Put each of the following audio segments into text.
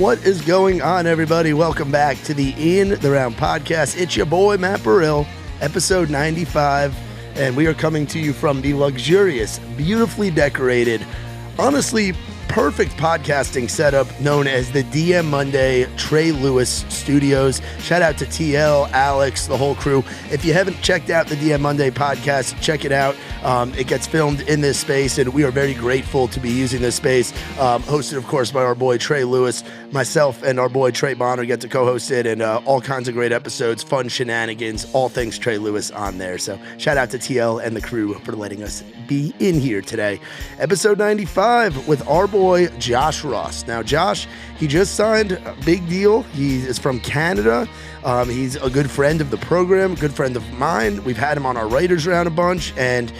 What is going on, everybody? Welcome back to the In the Round podcast. It's your boy, MRL, episode 95, and we are coming to you from the luxurious, beautifully decorated, honestly perfect podcasting setup known as the DM Monday Trey Lewis Studios. Shout out to TL, Alex, the whole crew. If you haven't checked out the DM Monday podcast, check it out. It gets filmed in this space, and we are very grateful to be using this space. Hosted, of course, by our boy Trey Lewis. Myself and our boy Trey Bonner get to co-host it, and all kinds of great episodes, fun shenanigans, all things Trey Lewis on there. So shout out to TL and the crew for letting us be in here today. Episode 95 with our boy Josh Ross. Now, Josh, he just signed a big deal. He is from Canada. He's a good friend of the program, good friend of mine. We've had him on our writers round a bunch, and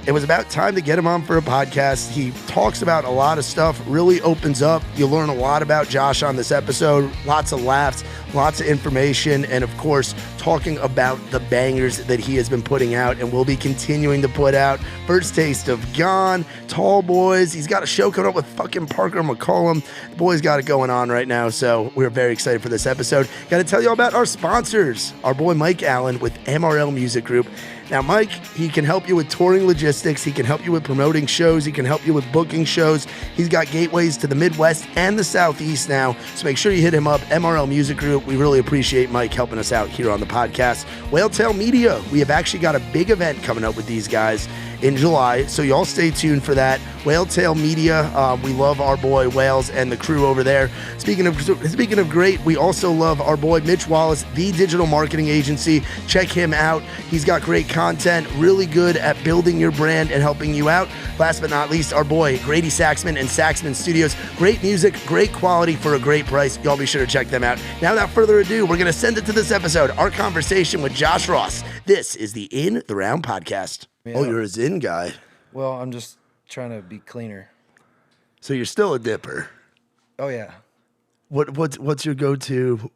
it was about time to get him on for a podcast. He talks about a lot of stuff, really opens up. You'll learn a lot about Josh on this episode. Lots of laughs, lots of information, and of course, talking about the bangers that he has been putting out and will be continuing to put out. First taste of Gone, Tall Boys. He's got a show coming up with fucking Parker McCollum. The boy's got it going on right now, so we're very excited for this episode. Got to tell you about our sponsors. Our boy Mike Allen with MRL Music Group. Now, Mike, he can help you with touring logistics. He can help you with promoting shows. He can help you with booking shows. He's got gateways to the Midwest and the Southeast now. So make sure you hit him up, MRL Music Group. We really appreciate Mike helping us out here on the podcast. Whaletail Media. We have actually got a big event coming up with these guys in July, so y'all stay tuned for that. Whaletail Media, we love our boy Wales and the crew over there. Speaking of great, we also love our boy Mitch Wallace, the digital marketing agency. Check him out. He's got great content, really good at building your brand and helping you out. Last but not least, our boy Grady Saxman and Saxman Studios. Great music, great quality for a great price. Y'all be sure to check them out. Now, without further ado, we're going to send it to this episode, our conversation with Josh Ross. This is the In the Round podcast. Yeah. Oh, you're a Zin guy. Well, I'm just trying to be cleaner. So you're still a dipper. Oh yeah. What's your go-to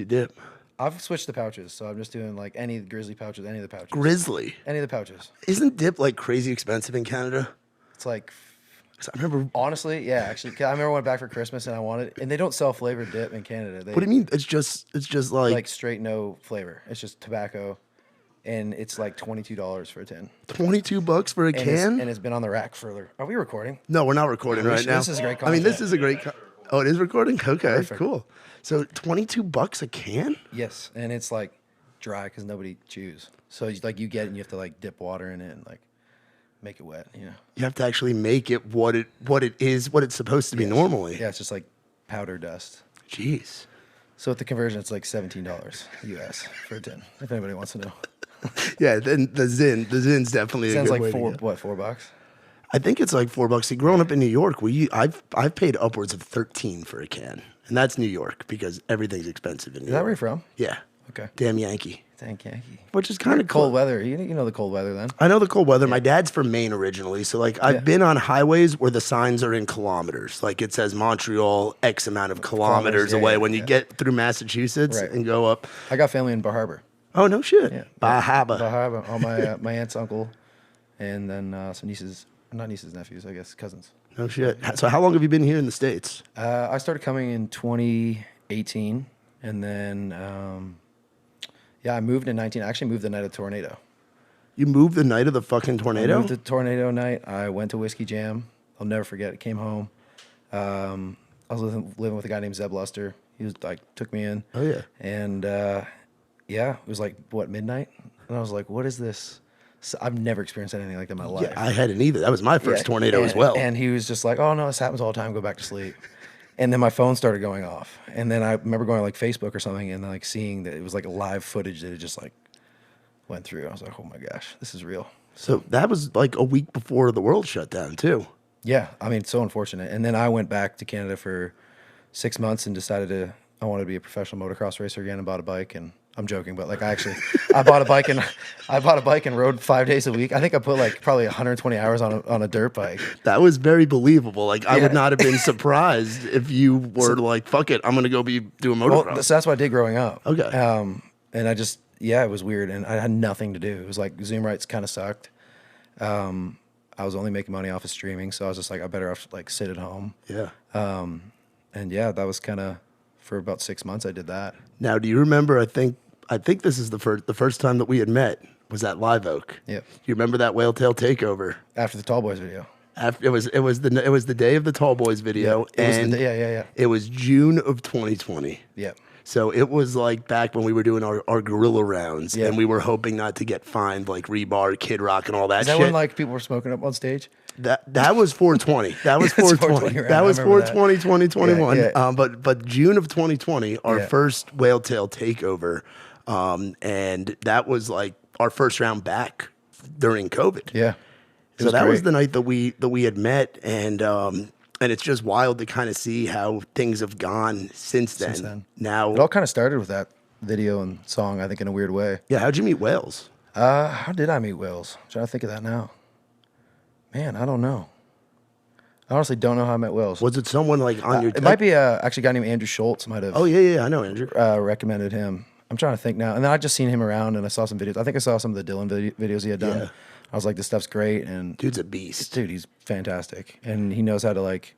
dip? I've switched the pouches, so I'm just doing like any grizzly pouches, any of the pouches. Grizzly? Any of the pouches. Isn't dip like crazy expensive in Canada? It's like, I remember. Honestly, yeah, actually, I remember I went back for Christmas and I wanted, and they don't sell flavored dip in Canada. What do you mean? It's just like straight no flavor. It's just tobacco. And it's like $22 for a tin. $22 for a can? And it's been on the rack for... Are we recording? No, we're not recording right now. This is great content. I mean, this is a great... Oh, it is recording? Okay, Perfect. Cool. So $22 a can? Yes, and it's like dry because nobody chews. So you get it and you have to like dip water in it and like make it wet, you know. You have to actually make it what it is, what it's supposed to be normally. Yeah, it's just like powder dust. Jeez. So at the conversion, it's like $17 US for a tin, if anybody wants to know. Yeah, then the Zin's definitely Sounds a good like way to go. $4? I think it's like $4. See, growing up in New York, I've paid upwards of $13 for a can, and that's New York because everything's expensive in New York. Is that where you're from? Yeah. Okay. Damn Yankee. Thank Yankee. Which is kind of cold weather. You know the cold weather then? I know the cold weather. My dad's from Maine originally, so like I've been on highways where the signs are in kilometers. Like it says Montreal X amount of kilometers away when you get through Massachusetts and go up. I got family in Bar Harbor. Oh, no shit. Yeah. Bar Harbor. Bar Harbor. All my aunt's uncle, and then some nieces, not nieces, nephews, I guess, cousins. No shit. So how long have you been here in the States? I started coming in 2018, and then, I moved in 19. I actually moved the night of the tornado. You moved the night of the fucking tornado? I moved the tornado night. I went to Whiskey Jam. I'll never forget it. Came home. I was living with a guy named Zeb Luster. He was like, took me in. Oh, yeah. And, it was like, midnight? And I was like, what is this? So I've never experienced anything like that in my life. Yeah, I hadn't either. That was my first tornado as well. And he was just like, oh, no, this happens all the time. Go back to sleep. And then my phone started going off. And then I remember going to like Facebook or something and like seeing that it was like live footage that it just like went through. I was like, oh my gosh, this is real. So that was like a week before the world shut down too. Yeah, I mean, so unfortunate. And then I went back to Canada for 6 months and decided I wanted to be a professional motocross racer again and bought a bike. And I'm joking, but like I bought a bike and rode 5 days a week. I think I put like probably 120 hours on a dirt bike. That was very believable. Like I would not have been surprised if you were like, fuck it, I'm gonna go be doing motocross. Well, so that's what I did growing up. Okay. And I just it was weird, and I had nothing to do. It was like Zoom rights kind of sucked. I was only making money off of streaming, so I was just like, I better off like sit at home. Yeah. yeah, that was kind of for about 6 months I did that. Now, do you remember? I think this is the first time that we had met was at Live Oak. Yep. You remember that Whale Tail takeover? After the Tall Boys video. After it was the day of the Tall Boys video, and Yeah. it was June of 2020. Yep. So it was like back when we were doing our guerrilla rounds, Yeah. and we were hoping not to get fined, like Rebar, Kid Rock, and all that Is that shit. when like people were smoking up on stage? That was 420. That was It's 420. 420, That was I remember 420, 2021. Yeah. But June of 2020, our Yeah. first Whale Tail takeover, and that was like our first round back during COVID. Yeah. So that was the night that we had met, and it's just wild to kind of see how things have gone since then. Now It all kind of started with that video and song, I think, in a weird way. yeah, how'd you meet Wales? How did I meet Wills? I'm trying to think of that now. Man, I don't know. I honestly don't know how I met Wills. Was it someone like on your? It might be actually a guy named Andrew Schultz might have Oh yeah, I know Andrew. recommended him. I'm trying to think now. And then I just seen him around and I saw some videos. I think I saw some of the Dylan videos he had done. Yeah. I was like, this stuff's great. And Dude's a beast. dude, he's fantastic. And he knows how to like,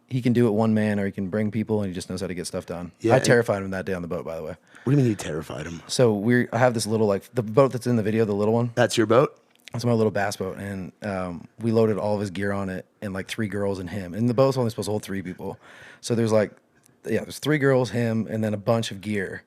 he can do it one man or he can bring people and he just knows how to get stuff done. Yeah, I terrified him that day on the boat, by the way. What do you mean you terrified him? So I have this little, like, the boat that's in the video, the little one. That's your boat? It's my little bass boat. And we loaded all of his gear on it and like 3 girls and him. And the boat's only supposed to hold 3 people. So there's like, there's 3 girls, him, and then a bunch of gear.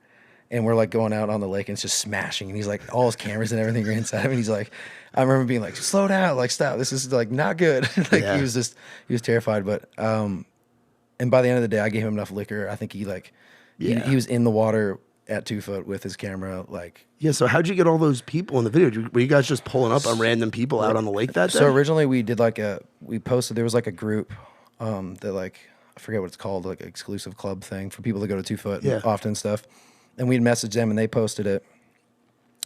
And we're like going out on the lake and it's just smashing. And he's like, all his cameras and everything are inside of him. And he's like, I remember being like, slow down, like stop. This is like not good. Like Yeah. he was terrified. But, and by the end of the day, I gave him enough liquor. I think he like, he was in the water at 2 foot with his camera. Like, Yeah, so how'd you get all those people in the video? Were you guys just pulling up on random people out on the lake that day? so originally we did like we posted, there was like a group, that like, I forget what it's called, like exclusive club thing for people that go to 2 foot Yeah. often and stuff. And we'd message them and they posted it.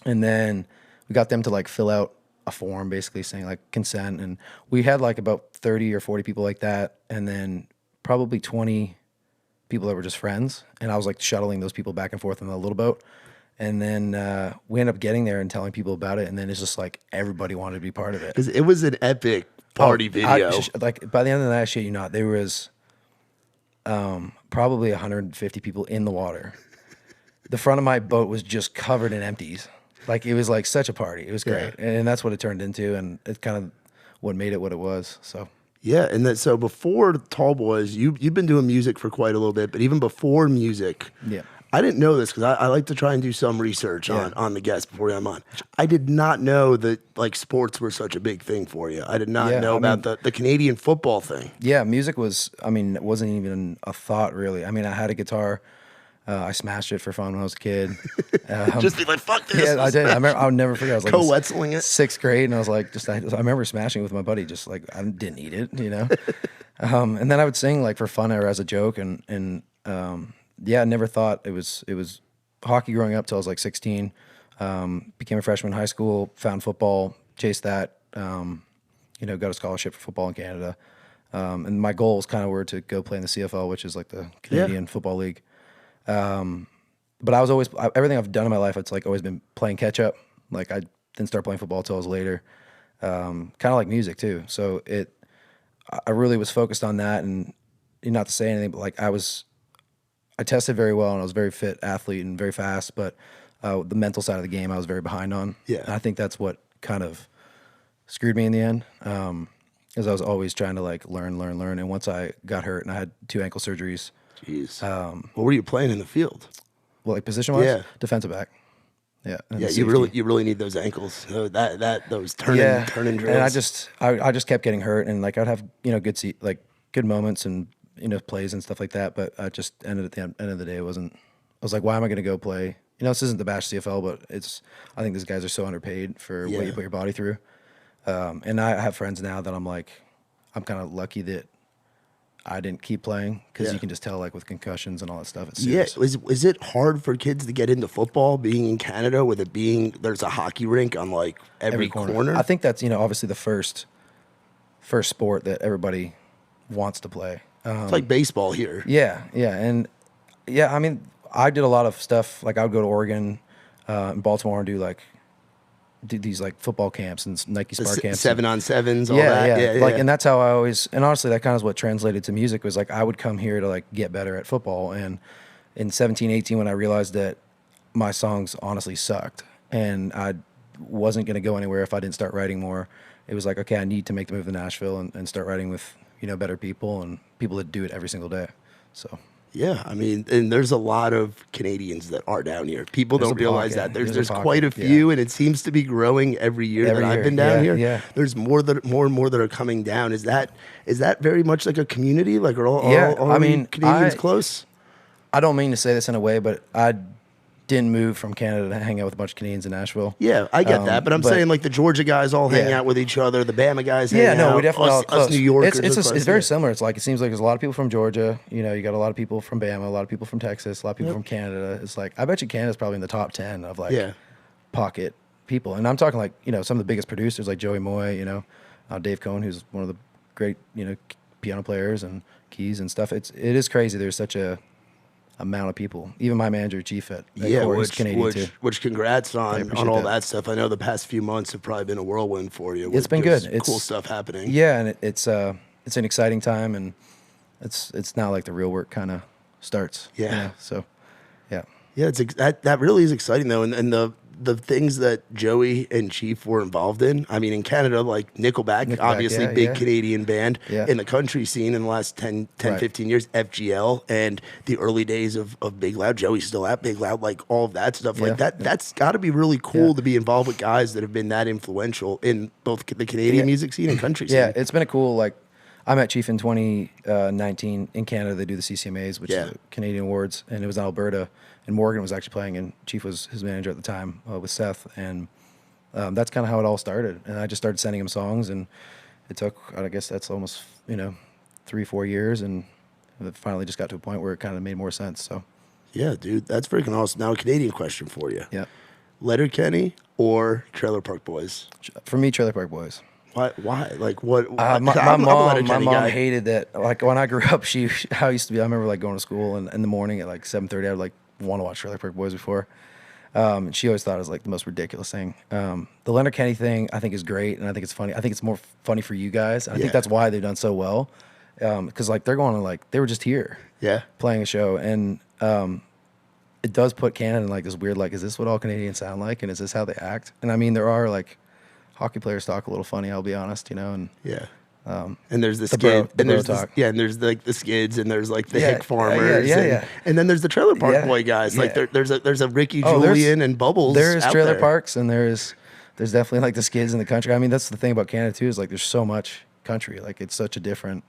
And then we got them to like fill out a form basically saying like consent. And we had like about 30 or 40 people like that. And then probably 20 people that were just friends. And I was like shuttling those people back and forth in the little boat. And then we ended up getting there and telling people about it. And then it's just like everybody wanted to be part of it. Because it was an epic party video. Like by the end of the night, I shit you not, there was probably 150 people in the water. The front of my boat was just covered in empties. Like it was like such a party. It was great. Yeah. And that's what it turned into. And it's kind of what made it what it was. So Yeah, and that so before Tall Boys, you've been doing music for quite a little bit, but even before music, yeah. I didn't know this because I like to try and do some research on the guests before I'm on. I did not know that like sports were such a big thing for you. I did not know about the Canadian football thing. Yeah, music was, it wasn't even a thought really. I mean, I had a guitar. I smashed it for fun when I was a kid. Just be like, fuck this. Yeah, I did. I remember, I'll never forget. I was like Co-wetzeling it. 6th grade, and I was like, I remember smashing it with my buddy, just like I didn't eat it, you know. And then I would sing like for fun or as a joke, and I never thought it was hockey growing up till I was like 16. Became a freshman in high school, found football, chased that. Got a scholarship for football in Canada, and my goals kind of were to go play in the CFL, which is like the Canadian Football League. But I was always, everything I've done in my life, it's like always been playing catch up. Like I didn't start playing football till I was later. Kind of like music too. So I really was focused on that, and not to say anything, but like I tested very well and I was a very fit athlete and very fast, but the mental side of the game I was very behind on. Yeah. And I think that's what kind of screwed me in the end. Because I was always trying to like learn. And once I got hurt and I had 2 ankle surgeries. Jeez. What were you playing in the field? Well, like position wise, Yeah. defensive back. Yeah. Yeah, you really need those ankles. Those turning drills. And I just kept getting hurt, and like I'd have good moments and plays and stuff like that. But I just ended at the end of the day. I was like, why am I going to go play? This isn't the Bash CFL, but I think these guys are so underpaid for what you put your body through. And I have friends now that I'm kind of lucky that I didn't keep playing because you can just tell like with concussions and all that stuff. It's serious. Is it hard for kids to get into football being in Canada with it being there's a hockey rink on like every corner? I think that's obviously the first sport that everybody wants to play. It's like baseball here. Yeah, and I mean I did a lot of stuff like I would go to Oregon and Baltimore and do like do these like football camps and Nike The Spark camps. 7-on-7s, all that. Yeah, Like, yeah. and that's how I always, and honestly, that kind of is what translated to music was like, I would come here to like get better at football. And in 17, 18, when I realized that my songs honestly sucked and I wasn't going to go anywhere if I didn't start writing more, it was like, okay, I need to make the move to Nashville and start writing with, you know, better people and people that do it every single day. So. Yeah, I mean, and there's a lot of Canadians that are down here. People There's don't a realize pocket. that. There's There's a quite a pocket, few, and it seems to be growing every year Every that I've year, been down here. yeah. There's more and more that are coming down. Is that very much like a community? Like are all I mean, Canadians close? I don't mean to say this in a way, but I didn't move from Canada to hang out with a bunch of Canadians in Nashville. Yeah, I get that, but I'm saying like the Georgia guys all hang Yeah. out with each other. The Bama guys hang out. Yeah, no, we definitely all us close. New Yorkers. It's very similar. It's like it seems like there's a lot of people from Georgia. You know, you got a lot of people from Bama, a lot of people from Texas, a lot of people from Canada. It's like I bet you Canada's probably in the top 10 of like pocket people. And I'm talking like, you know, some of the biggest producers like Joey Moy, you know, Dave Cohn, who's one of the great, you know, piano players and keys and stuff. It is crazy. There's such a amount of people. Even my manager, Chief at Core, is Canadian too. Which congrats on appreciate all that. that stuff. I know the past few months have probably been a whirlwind for you. It's been good. It's cool stuff happening. Yeah, and it's an exciting time, and it's now like the real work kind of starts. Yeah. You know? So, yeah. Yeah, that really is exciting though, and the things that Joey and Chief were involved in. I mean, in Canada, like Nickelback obviously yeah, big yeah. Canadian band. Yeah. In the country scene in the last 10, Right. 15 years, FGL and the early days of Big Loud. Joey's still at Big Loud, like all of that stuff. Like Yeah. that's got to be really cool Yeah. to be involved with guys that have been that influential in both the Canadian music scene and country scene. Yeah, it's been a cool, like, I met Chief in 2019 in Canada. They do the CCMAs, which is the Canadian Awards, and it was in Alberta. And Morgan was actually playing, and Chief was his manager at the time with Seth. And that's kind of how it all started. And I just started sending him songs, and it took, I guess that's almost, 3-4 years. And it finally just got to a point where it kind of made more sense. So, Yeah, dude, that's freaking awesome. Now, a Canadian question for you. yeah. Letterkenny or Trailer Park Boys? For me, Trailer Park Boys. Why? Like what? My I'm a mom Letterkenny guy. hated that. Like when I grew up, how I used to be. I remember like going to school and in the morning at like 7:30, I would like want to watch Trailer Park Boys before. And she always thought it was like the most ridiculous thing. The Letterkenny thing I think is great, and I think it's funny. I think it's more funny for you guys. And I think that's why they've done so well. Because like they're going to like they were just here, playing a show, and it does put Canada in like this weird like, is this what all Canadians sound like, and is this how they act? And I mean, there are like hockey players talk a little funny, I'll be honest, and and there's the skid, bro and there's talk. and there's like the skids, and there's like the Yeah, hick farmers, yeah. and then there's the Trailer Park Boy guys. Like there's a Ricky Julian and Bubbles. There's out trailer there. parks, and there's definitely like the skids in the country. I mean, that's the thing about Canada too, is like there's so much country. Like it's such a different,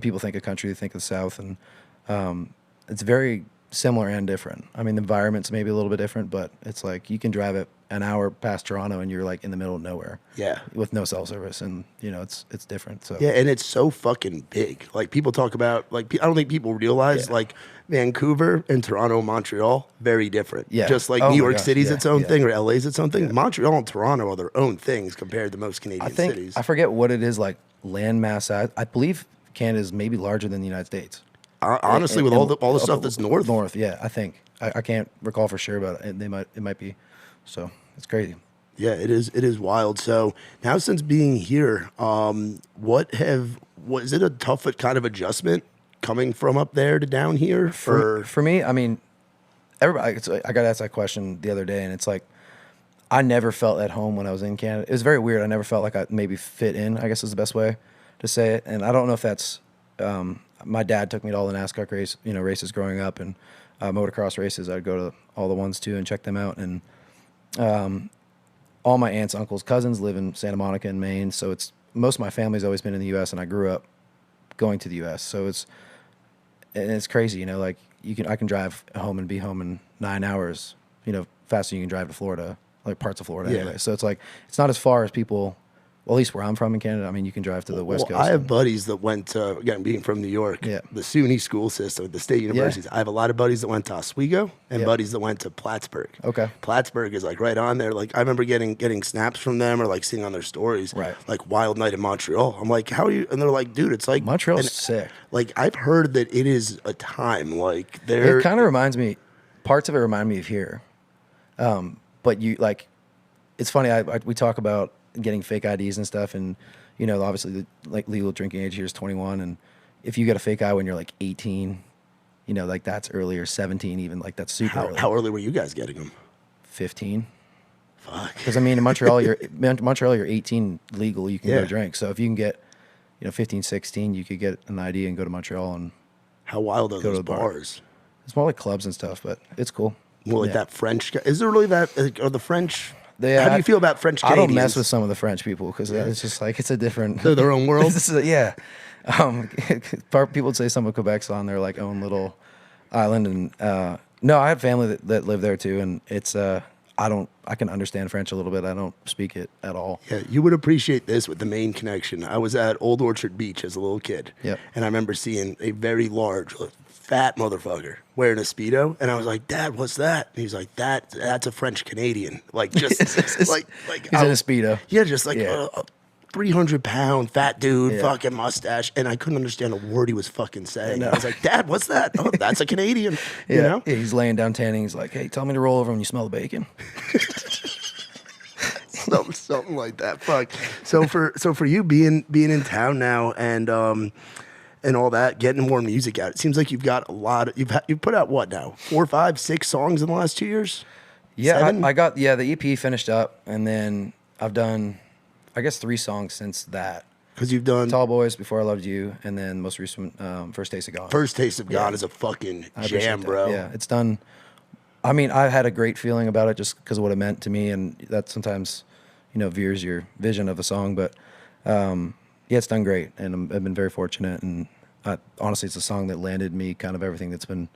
people think of country, they think of the South, and it's very similar and different. I mean, the environment's maybe a little bit different, but it's like you can drive it an hour past Toronto and you're like in the middle of nowhere. Yeah. With no cell service, and it's different. So Yeah, and it's so fucking big. Like people talk about, like I don't think people realize like Vancouver and Toronto, Montreal, very different. Yeah. Just like Oh New my York gosh, City's yeah, its own yeah. thing, or LA's its own thing. Montreal and Toronto are their own things compared to most Canadian I think cities. I forget what it is like land mass. I believe Canada is maybe larger than the United States. Honestly, with all the stuff that's north. Yeah, I think I can't recall for sure, but it might be. So it's crazy. Yeah, it is wild. So now, since being here, was it a tough kind of adjustment coming from up there to down here? For me, I mean, everybody. I got asked that question the other day, and it's like I never felt at home when I was in Canada. It was very weird. I never felt like I maybe fit in, I guess is the best way to say it. And I don't know if that's. My dad took me to all the NASCAR races growing up, and motocross races. I'd go to all the ones too and check them out. And all my aunts, uncles, cousins live in Santa Monica in Maine, so it's most of my family's always been in the U.S. and I grew up going to the U.S. So it's crazy, like I can drive home and be home in 9 hours, faster than you can drive to Florida, like parts of Florida anyway. So it's like it's not as far as people. Well, at least where I'm from in Canada, I mean, you can drive to the West Coast. I have buddies that went to, again, being from New York, the SUNY school system, the state universities. I have a lot of buddies that went to Oswego and buddies that went to Plattsburgh. Okay. Plattsburgh is like right on there. Like I remember getting snaps from them or like seeing on their stories, like Wild Night in Montreal. I'm like, how are you? And they're like, dude, it's like Montreal's sick. Like I've heard that it is a time. Like it kind of reminds me. Parts of it remind me of here, but you like. it's funny. We talk about getting fake IDs and stuff, and obviously like legal drinking age here is 21, and if you get a fake ID when you're like 18, like that's earlier, 17 even, like that's super early. How early were you guys getting them? 15. Fuck. Because I mean, in Montreal, you're 18 legal. You can go drink. So if you can get, 15, 16, you could get an ID and go to Montreal and. How wild are go those to the bars? It's more like clubs and stuff, but it's cool. More like that French. Is there really that? Are the French? Yeah, how do you feel about French Canadians? I don't mess with some of the French people because it's just like it's a different. They're their own world. Yeah. People would say some of Quebec's on their like own little island, and no, I have family that live there too, and it's I can understand French a little bit. I don't speak it at all. Yeah, you would appreciate this with the Maine connection. I was at Old Orchard Beach as a little kid. Yep. And I remember seeing a very large, fat motherfucker wearing a Speedo. And I was like, Dad, what's that? And he's like, that's a French Canadian. Like, just like he's in a Speedo. Yeah, just like a 300-pound fat dude, fucking mustache. And I couldn't understand a word he was fucking saying. I was like, Dad, what's that? Oh, that's a Canadian. You know? Yeah, he's laying down tanning. He's like, hey, tell me to roll over when you smell the bacon. Something like that. Fuck. So for you being in town now and all that, getting more music out, it seems like you've got a lot. You've put out what now? 4, 5, 6 songs in the last 2 years. Yeah, I got the EP finished up, and then I've done, I guess, 3 songs since that. Because you've done Tall Boys, Before I Loved You, and then most recent First Taste of God. First Taste of God is a fucking jam, bro. Yeah, it's done. I mean, I had a great feeling about it just because of what it meant to me, and that sometimes, veers your vision of a song. But it's done great, and I've been very fortunate. And honestly, it's a song that landed me kind of everything that's been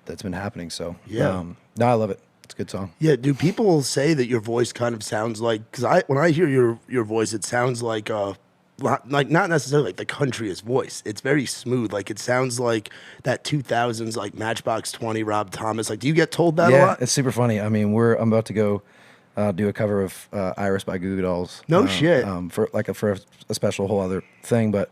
happening. So no, I love it. It's a good song. Yeah. Do people say that your voice kind of sounds like? Because when I hear your voice, it sounds like not necessarily like the countryest voice. It's very smooth. Like it sounds like that 2000s like Matchbox 20 Rob Thomas. Like, do you get told that a lot? Yeah, it's super funny. I mean, I'm about to go do a cover of Iris by Goo Goo Dolls. No shit. For a special whole other thing. But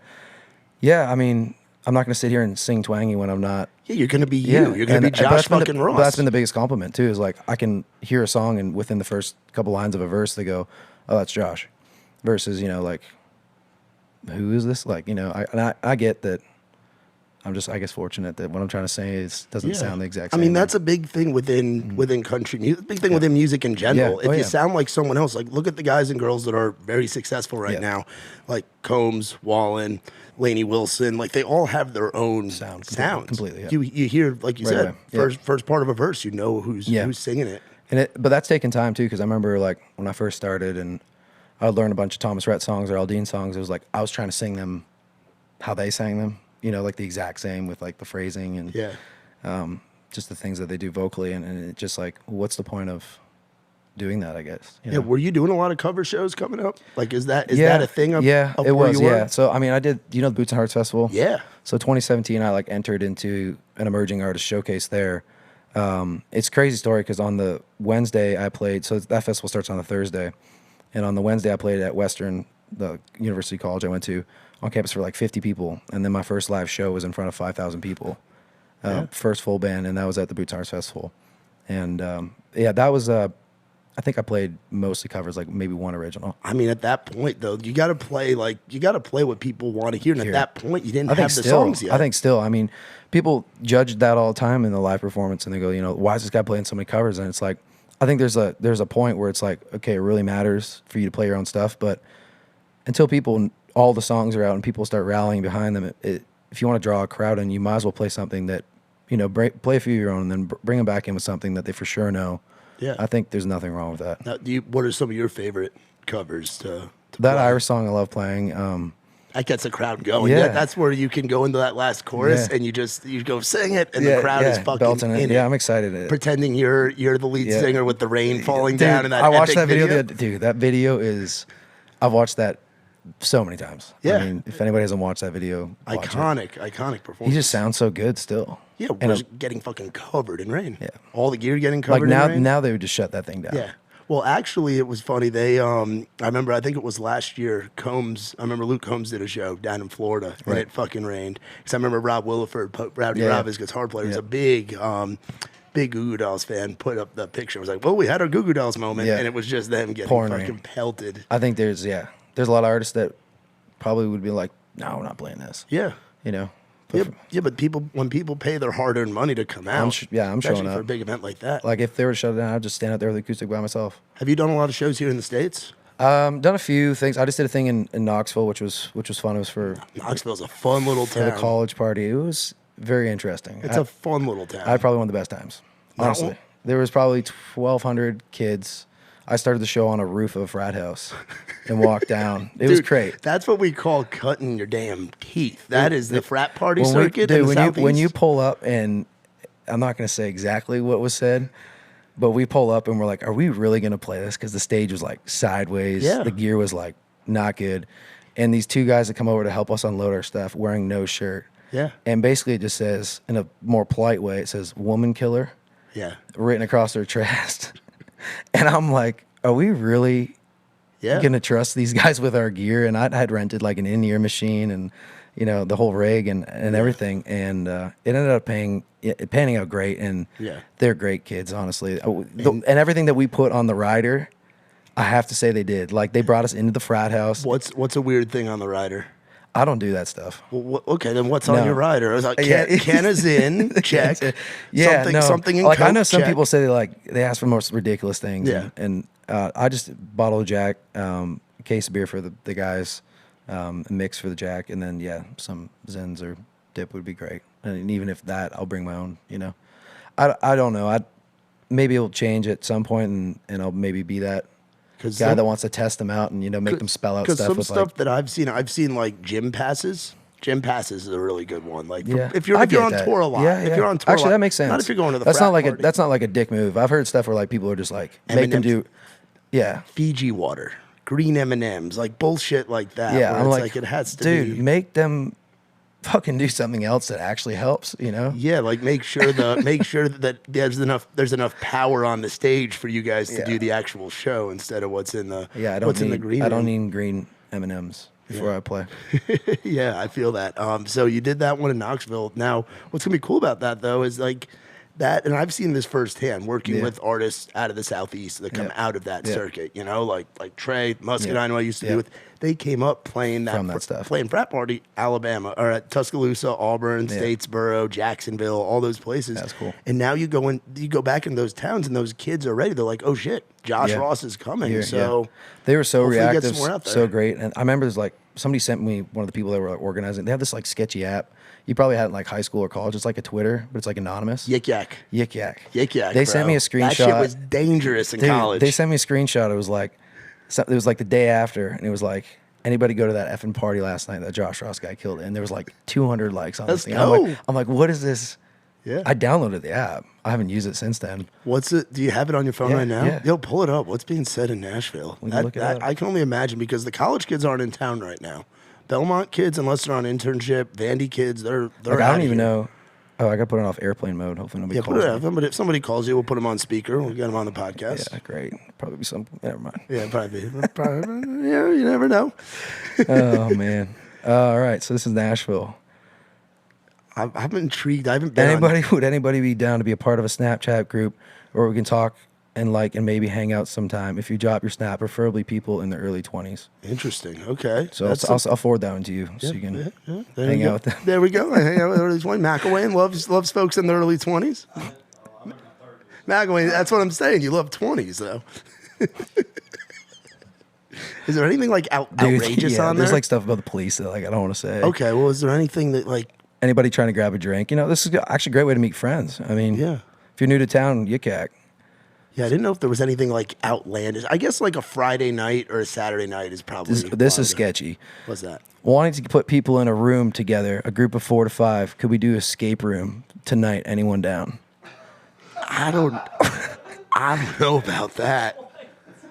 yeah, I mean, I'm not going to sit here and sing twangy when I'm not. Yeah, you're going to be you. Yeah. You're going to be Josh fucking Ross. But that's been the biggest compliment too. Is like I can hear a song and within the first couple lines of a verse they go, "Oh, that's Josh," versus like, who is this? Like, I get that. I'm just, I guess, fortunate that what I'm trying to say doesn't sound the exact same. I mean, that's a big thing within country music, big thing within music in general. Yeah. If you sound like someone else, like look at the guys and girls that are very successful right now, like Combs, Wallen, Lainey Wilson, like they all have their own sounds. Completely. You hear, like you said, first part of a verse, who's singing it. But that's taken time too, because I remember like when I first started and I would learn a bunch of Thomas Rhett songs or Aldine songs. It was like I was trying to sing them how they sang them. Like the exact same with like the phrasing and just the things that they do vocally. And it's just like, what's the point of doing that, I guess? Were you doing a lot of cover shows coming up? Like, is that a thing? Of it was, yeah. So, I mean, I did, the Boots and Hearts Festival? Yeah. So 2017, I like entered into an emerging artist showcase there. It's a crazy story because on the Wednesday I played, so that festival starts on a Thursday. And on the Wednesday I played at Western, the university college I went to, on campus for like 50 people. And then my first live show was in front of 5,000 people. First full band, and that was at the Boots and Hearts Festival. And that was, I think I played mostly covers, like maybe one original. I mean, at that point though, you got to play what people want to hear. And at that point, you didn't have the songs yet. I think still, I mean, people judge that all the time in the live performance, and they go, why is this guy playing so many covers? And it's like, I think there's a point where it's like, okay, it really matters for you to play your own stuff, but until all the songs are out and people start rallying behind them, if you want to draw a crowd in, you might as well play something that, play a few of your own and then bring them back in with something that they for sure know. Yeah. I think there's nothing wrong with that. Now, what are some of your favorite covers to that play? Irish song I love playing. That gets the crowd going. Yeah. That's where you can go into that last chorus and you go sing it and the crowd is fucking belting it. Yeah, I'm excited. Pretending you're the lead singer with the rain falling down in that I watched that video. Dude, that video is, I've watched that so many times. Yeah. I mean, if anybody hasn't watched that video, iconic performance. He just sounds so good still. Yeah, we're getting fucking covered in rain. Yeah. All the gear getting covered in rain. Now they would just shut that thing down. Yeah. Well, actually, it was funny. They, I remember, I think it was last year, Luke Combs did a show down in Florida, and it fucking rained. Because I remember Rob Williford, Rowdy Rob, his guitar player, was a big big Goo Goo Dolls fan, put up the picture. It was like, well, we had our Goo Goo Dolls moment, Yeah. and it was just them getting Pouring fucking rain. pelted. I think there's a lot of artists that probably would be like, no, we're not playing this. Yeah. You know. But when people pay their hard-earned money to come out, I'm showing especially up for a big event like that. Like if they were to shut it down, I'd just stand out there with the acoustic by myself. Have you done a lot of shows here in the States? Done a few things. I just did a thing in Knoxville, which was fun. It was for Knoxville's a fun little for town. the college party. It was very interesting. It's a fun little town. I had probably one of the best times. Honestly, there was probably 1,200 kids. I started the show on a roof of a frat house and walked down. It was great. That's what we call cutting your damn teeth. That is the frat party When circuit in the Southeast. when you pull up, and I'm not going to say exactly what was said, but we pull up and we're like, are we really going to play this? Because the stage was like sideways. Yeah. The gear was like not good. And these two guys that come over to help us unload our stuff wearing no shirt. Yeah. And basically it just says, in a more polite way, it says woman killer Yeah. written across their chest. And I'm like, are we really going to trust these guys with our gear? And I had rented like an in-ear machine and, you know, the whole rig and everything. And it ended up panning out great. And they're great kids, honestly. And everything that we put on the rider, I have to say they did. Like, they brought us into the frat house. What's a weird thing on the rider? I don't do that stuff. Well, okay, then what's on your rider? I was like, can is in, check. Something in like Coke, I know some check. people say they ask for the most ridiculous things. Yeah. And I just bottle of Jack, a case of beer for the guys, a mix for the Jack, and then some Zins or dip would be great. And even if that, I'll bring my own. You know, I don't know. Maybe it'll change at some point, and I'll maybe be that guy that wants to test them out and make them spell out stuff. Because some with stuff that I've seen like gym passes. Gym passes is a really good one. Like if you're on tour a lot, if you're on tour, actually that makes sense. Not if you're going to the that's frat not like party. that's not like a dick move. I've heard stuff where like people are just like make them do, Fiji water, green M&Ms, like bullshit like that. Yeah, where I'm it's like, it has to dude, be. make them fucking do something else that actually helps. You know? Yeah, like make sure that there's enough power on the stage for you guys to do the actual show instead of what's in the in the green. I don't need green M&Ms before I play. Yeah, I feel that. So you did that one in Knoxville. Now, what's gonna be cool about that though is like that, and I've seen this firsthand working with artists out of the Southeast that come out of that circuit. You know, like Trey Muscat. I know I used to be with. They came up playing playing frat party, Alabama, or at Tuscaloosa, Auburn, Statesboro, Jacksonville, all those places. That's cool. And now you go back in those towns, and those kids are ready. They're like, oh shit, Josh Ross is coming. So they were so reactive, out there. so great. And I remember there's like somebody sent me one of the people that were like organizing. They have this like sketchy app. You probably had it in like high school or college. It's like a Twitter, but it's like anonymous. Yik Yak. Yik Yak. Yik Yak. They sent me a screenshot. That shit was dangerous in college. They sent me a screenshot. It was like the day after, and it was like, anybody go to that effing party last night that Josh Ross guy killed? And there was like 200 likes on this thing. I'm like, what is this? Yeah. I downloaded the app. I haven't used it since then. What's it? Do you have it on your phone right now? Yeah. Yo, pull it up. What's being said in Nashville? I can only imagine because the college kids aren't in town right now. Belmont kids, unless they're on internship, Vandy kids, they're like, I don't even know. Oh, I got to put it off airplane mode. Hopefully nobody calls me. But if somebody calls you, we'll put them on speaker. We'll get them on the podcast. Yeah, great. Probably be some. Never mind. Yeah, probably. Yeah, you never know. Oh man. All right. So this is Nashville. I'm intrigued. I haven't been. Would anybody be down to be a part of a Snapchat group where we can talk and maybe hang out sometime? If you drop your snap, preferably people in their early 20s. Interesting. Okay. So I'll forward that one to you so you can hang out with them. There we go. I hang out with early 20s. McElwain loves folks in their early 20s. McElwain, that's what I'm saying. You love 20s though. Is there anything like outrageous on there? There's like stuff about the police that like I don't want to say. Okay. Well, is there anything that like anybody trying to grab a drink? This is actually a great way to meet friends. I mean, if you're new to town, Yik Yak. Yeah, I didn't know if there was anything like outlandish. I guess like a Friday night or a Saturday night is probably. This is sketchy. What's that? Wanting to put people in a room together, a group of 4 to 5. Could we do escape room tonight? Anyone down? I don't know about that.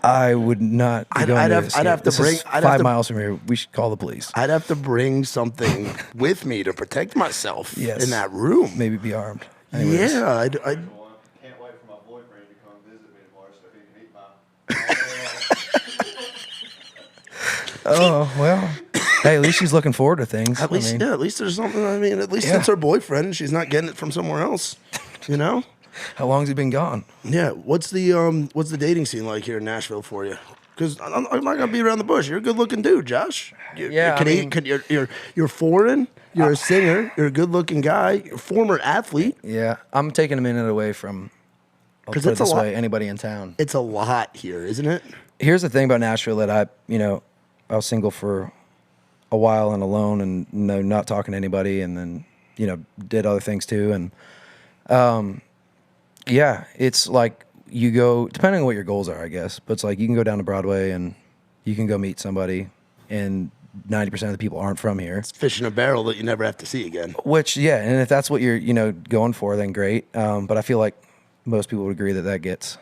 I would not. I'd have to bring 5 miles from here. We should call the police. I'd have to bring something with me to protect myself in that room. Maybe be armed. Anyways. Yeah, I'd can't wait for my boyfriend to come visit me tomorrow so he can eat my. Oh well. Hey, at least she's looking forward to things. At least there's something. I mean, at least it's her boyfriend. She's not getting it from somewhere else. You know. How long's he been gone? Yeah. What's the dating scene like here in Nashville for you? Because I'm not gonna beat around the bush. You're a good-looking dude, Josh. Yeah, You're foreign. You're a singer. You're a good-looking guy. You're a former athlete. Yeah, I'm taking a minute away from. I'll put it this way, anybody in town. It's a lot here, isn't it? Here's the thing about Nashville that I was single for a while and alone and not talking to anybody, and then did other things too, and yeah, it's like you go depending on what your goals are, I guess. But it's like you can go down to Broadway and you can go meet somebody, and 90% of the people aren't from here. It's fish in a barrel that you never have to see again. Which and if that's what you're going for, then great. But I feel like most people would agree that gets.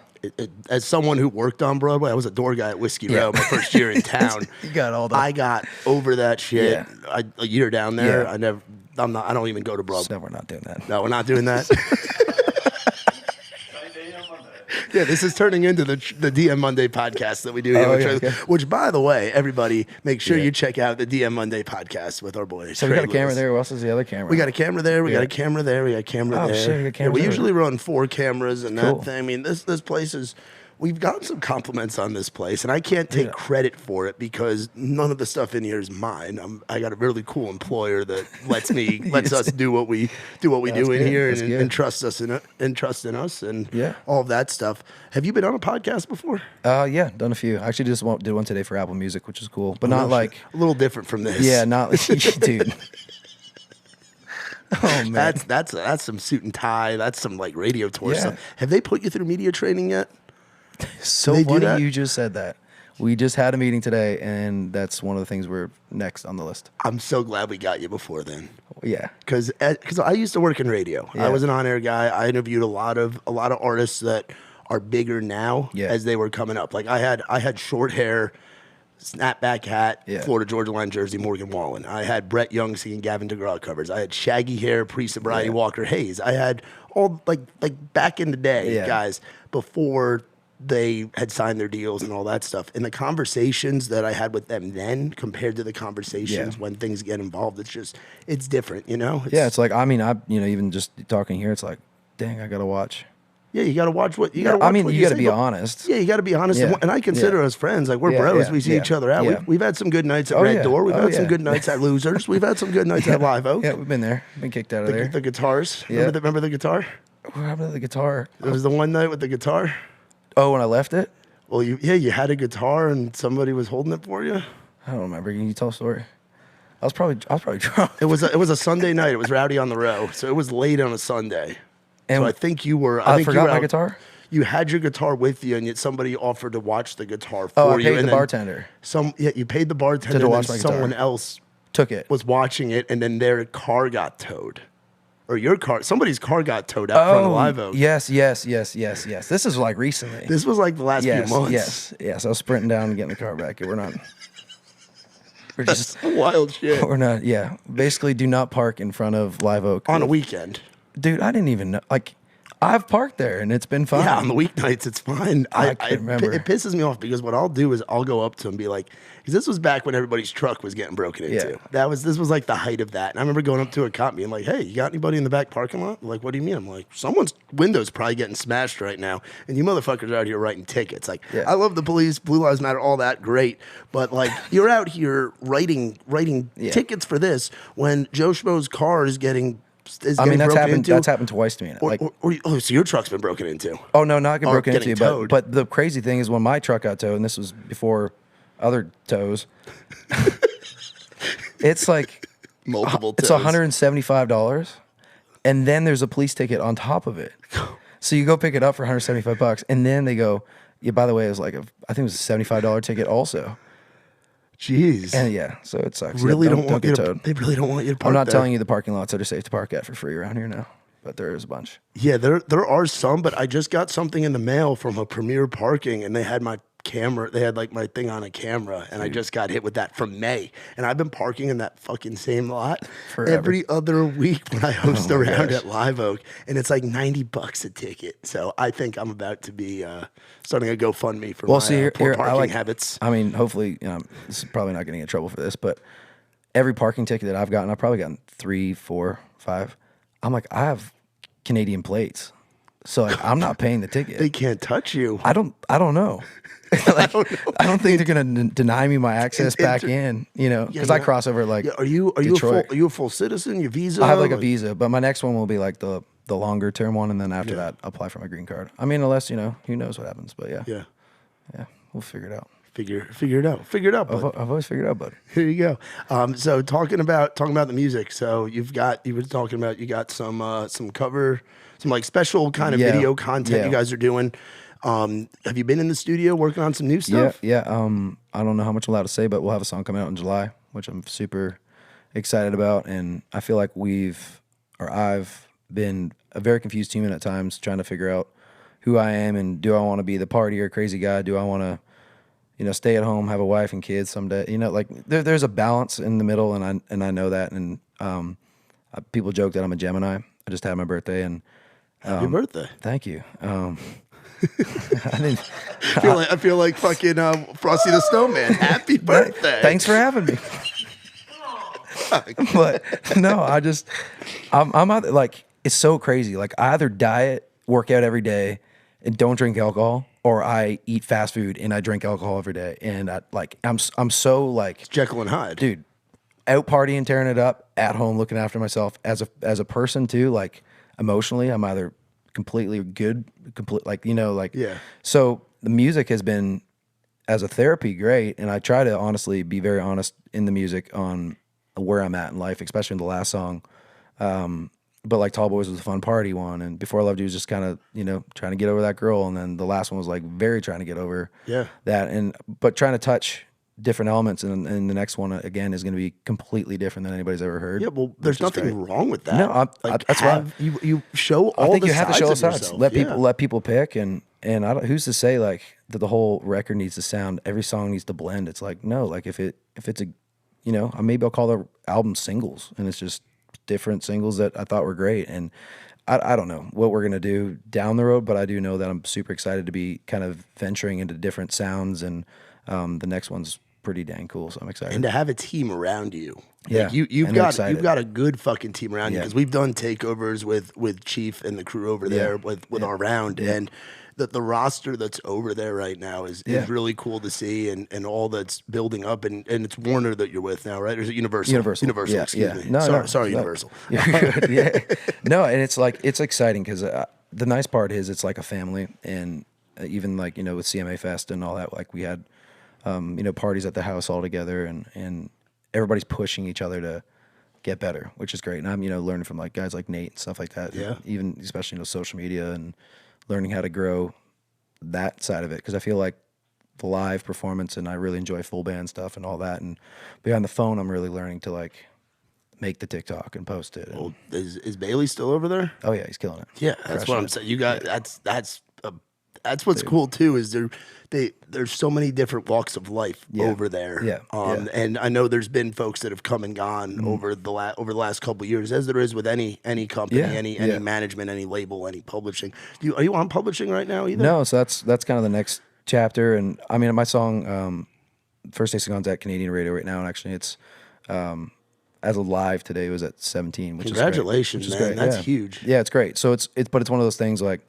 As someone who worked on Broadway, I was a door guy at Whiskey Row my first year in town. You got all that. I got over that shit. Yeah. A year down there. Yeah. I don't even go to Broadway. No, we're not doing that. No, we're not doing that. Yeah, this is turning into the DM Monday podcast that we do here. Which, by the way, everybody, make sure you check out the DM Monday podcast with our boy. So we got a camera there. Who else is the other camera? We got a camera there. We got a camera there. We got a camera there. Shit, we got cameras we there. usually run 4 cameras and that thing. I mean, this place is. We've gotten some compliments on this place, and I can't take credit for it because none of the stuff in here is mine. I got a really cool employer that lets us do what we do in here and trust us and trust in us and all of that stuff. Have you been on a podcast before? Yeah, done a few. I actually just did one today for Apple Music, which is cool, but not like a little different from this. Yeah, not dude. Oh man, that's some suit and tie. That's some like radio tour stuff. Have they put you through media training yet? So funny you just said that. We just had a meeting today, and that's one of the things we're next on the list. I'm so glad we got you before then. Yeah, because I used to work in radio. Yeah. I was an on-air guy. I interviewed a lot of artists that are bigger now as they were coming up. Like I had short hair, snapback hat, Florida Georgia Line jersey, Morgan Wallen. I had Brett Young singing Gavin DeGraw covers. I had shaggy hair, pre-sobriety Walker Hayes. I had all like back in the day guys before they had signed their deals and all that stuff. And the conversations that I had with them then compared to the conversations when things get involved, it's different, It's like, I mean, even just talking here, it's like, dang, I got to watch. Yeah, you got to watch what you got to watch. I mean, you got to be honest. Yeah, you got to be honest. Yeah. And I consider us friends. Like, we're bros. We see each other out. Yeah. We've had some good nights at Red Door. We've had some good nights at Losers. We've had some good nights at Live Oak. Yeah, we've been there. Been kicked out of there. The guitars. Yeah. Remember the guitar? What happened to the guitar? It was the one night with the guitar. Oh, when I left it? Well, you had a guitar and somebody was holding it for you. I don't remember. Can you tell a story? I was probably drunk. It was a Sunday night. It was Rowdy on the Row, so it was late on a Sunday. And so I think you were. I forgot my guitar. You had your guitar with you, and yet somebody offered to watch the guitar for you. I paid the bartender. You paid the bartender, to watch my guitar. Someone else took it. Was watching it, and then their car got towed. Or your car, somebody's car got towed out front of Live Oak. Yes. This is like recently. This was like the last few months. Yes. I was sprinting down and getting the car back. We're just wild shit. We're not. Yeah, basically, do not park in front of Live Oak on a weekend. Dude, I didn't even know. Like, I've parked there and it's been fine. Yeah, on the weeknights it's fine. I can't remember. It pisses me off because what I'll do is I'll go up to him and be like, because this was back when everybody's truck was getting broken into. Yeah. This was like the height of that. And I remember going up to a cop being like, hey, you got anybody in the back parking lot? Like, what do you mean? I'm like, someone's window's probably getting smashed right now, and you motherfuckers are out here writing tickets. Like, I love the police, Blue Lives Matter, all that, great. But like, you're out here writing tickets for this when Joe Schmo's car is getting. That's happened. That's happened twice to me. So your truck's been broken into? Oh no, not getting broken into. Towed. But the crazy thing is when my truck got towed, and this was before other tows. It's like multiple. Tows. It's $175, and then there's a police ticket on top of it. So you go pick it up for $175, and then they go, yeah. By the way, it was like I think it was a $75 ticket also. Jeez. And so it sucks. Really don't get towed. They really don't want you to park I'm not there. telling you the parking lots that are safe to park at for free around here now, but there is a bunch. Yeah, there are some, but I just got something in the mail from a Premier Parking, and they had my camera. They had like my thing on a camera, and I just got hit with that from May. And I've been parking in that fucking same lot forever. Every other week when I host around at Live Oak, and it's like $90 a ticket. So I think I'm about to be starting a GoFundMe for my poor parking habits. I mean, hopefully, this is probably not getting in trouble for this, but every parking ticket that I've gotten, I've probably gotten 3, 4, 5. I'm like, I have Canadian plates. So like, I'm not paying the ticket. They can't touch you. I don't know. Like, I don't think they're gonna deny me my access back in, because I cross over like. Yeah, are you Detroit. are you a full citizen? Your visa? I have like a visa, but my next one will be like the longer term one, and then after that, apply for my green card. I mean, unless who knows what happens, but yeah, we'll figure it out. Figure it out. Bud. I've always figured it out, bud. Here you go. So talking about the music. So you were talking about you got some cover, some like special kind of video content you guys are doing. Have you been in the studio working on some new stuff? Yeah. I don't know how much I'm allowed to say, but we'll have a song coming out in July, which I'm super excited about. And I feel like I've been a very confused human at times, trying to figure out who I am and do I want to be the party or crazy guy? Do I want to, stay at home, have a wife and kids someday? Like there's a balance in the middle, and I know that. And people joke that I'm a Gemini. I just had my birthday, and happy birthday. Thank you. I feel like fucking Frosty the Snowman. Happy birthday! Thanks for having me. But no, I'm out, like, it's so crazy. Like, I either diet, work out every day, and don't drink alcohol, or I eat fast food and I drink alcohol every day. And I'm so like, it's Jekyll and Hyde, dude. Out partying, tearing it up, at home looking after myself. As a person too, like emotionally, I'm either completely good, So the music has been, as a therapy, great, and I try to honestly be very honest in the music on where I'm at in life, especially in the last song. But like Tall Boys was a fun party one, and Before I Loved You was just kind of trying to get over that girl, and then the last one was like very trying to get over that, but trying to touch different elements, and the next one again is going to be completely different than anybody's ever heard. Yeah, well, there's nothing wrong with that. No, that's right. You show all. I think the you have to show sides of sides. yourself. Let people pick, and who's to say like that the whole record needs to sound, every song needs to blend. It's like, no, like if it's a, maybe I'll call the album singles, and it's just different singles that I thought were great. And I don't know what we're gonna do down the road, but I do know that I'm super excited to be kind of venturing into different sounds, and the next one's pretty dang cool, so I'm excited. And to have a team around you. Yeah, like you've got a good fucking team around you, because we've done takeovers with Chief and the crew over there with our round, and the roster that's over there right now is really cool to see, and all that's building up, and it's Warner that you're with now, right? Or is it Universal? Universal, yeah, excuse me. No, sorry, Universal. You're good, yeah. No, and it's exciting because the nice part is it's like a family, and even like with CMA Fest and all that, like we had parties at the house all together, and everybody's pushing each other to get better, which is great. And I'm learning from like guys like Nate and stuff like that. Yeah. Even especially social media, and learning how to grow that side of it, because I feel like the live performance, and I really enjoy full band stuff and all that. And behind the phone, I'm really learning to like make the TikTok and post it. Well, is Bailey still over there? Oh yeah, he's killing it. Yeah, that's what I'm saying. You got that's what's cool too, is there's so many different walks of life over there. Yeah. And I know there's been folks that have come and gone over the last couple of years, as there is with any company, any management, any label, any publishing. Are you on publishing right now either? No, so that's kind of the next chapter. And I mean, my song First Day Sagon's at Canadian radio right now, and actually it's as a live today, it was at 17, which congratulations, is great. Man. That's huge. Yeah, it's great. So it's one of those things like,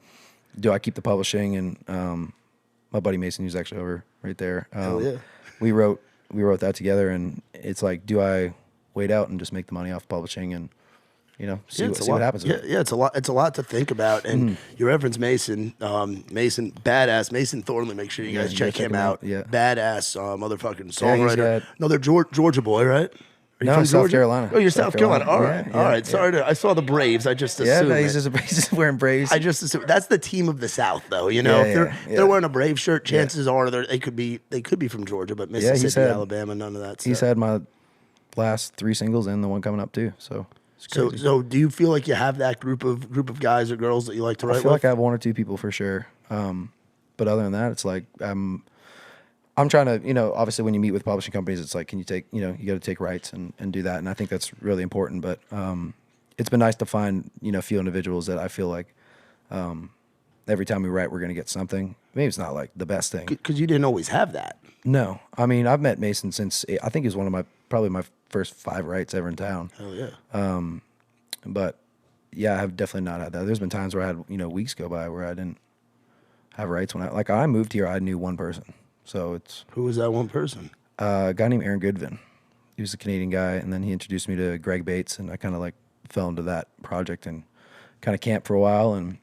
do I keep the publishing? And my buddy Mason, who's actually over right there, we wrote that together, and it's like, do I wait out and just make the money off publishing and see what happens? Yeah, it's a lot to think about. And your reference Mason, badass Mason Thornley. Make sure you guys check him out. Yeah, badass motherfucking songwriter. No, they're Georgia boy, right? No, from South Georgia? Carolina. Oh, you're South Carolina. All right. Yeah, all right. Sorry, I saw the Braves. I just assumed. Yeah, he's just wearing Braves. I just assumed that's the team of the South, though. If they're wearing a Brave shirt, chances are they could be from Georgia, but Mississippi, Alabama, none of that stuff. He's had my last 3 singles and the one coming up too. So so do you feel like you have that group of guys or girls that you like to write with? I feel like I have 1 or 2 people for sure. But other than that, it's like I'm trying to, obviously when you meet with publishing companies, it's like, can you take, you got to take rights and do that. And I think that's really important. But it's been nice to find, few individuals that I feel like every time we write, we're going to get something. Maybe it's not like the best thing. Because you didn't always have that. No. I mean, I've met Mason since, I think he was probably my first 5 writes ever in town. Hell yeah. But yeah, I've definitely not had that. There's been times where I had, weeks go by where I didn't have rights when I moved here, I knew one person. So it's Who was that one person? a guy named Aaron Goodvin. He was a Canadian guy, and then he introduced me to Greg Bates, and I kind of like fell into that project and kind of camped for a while. And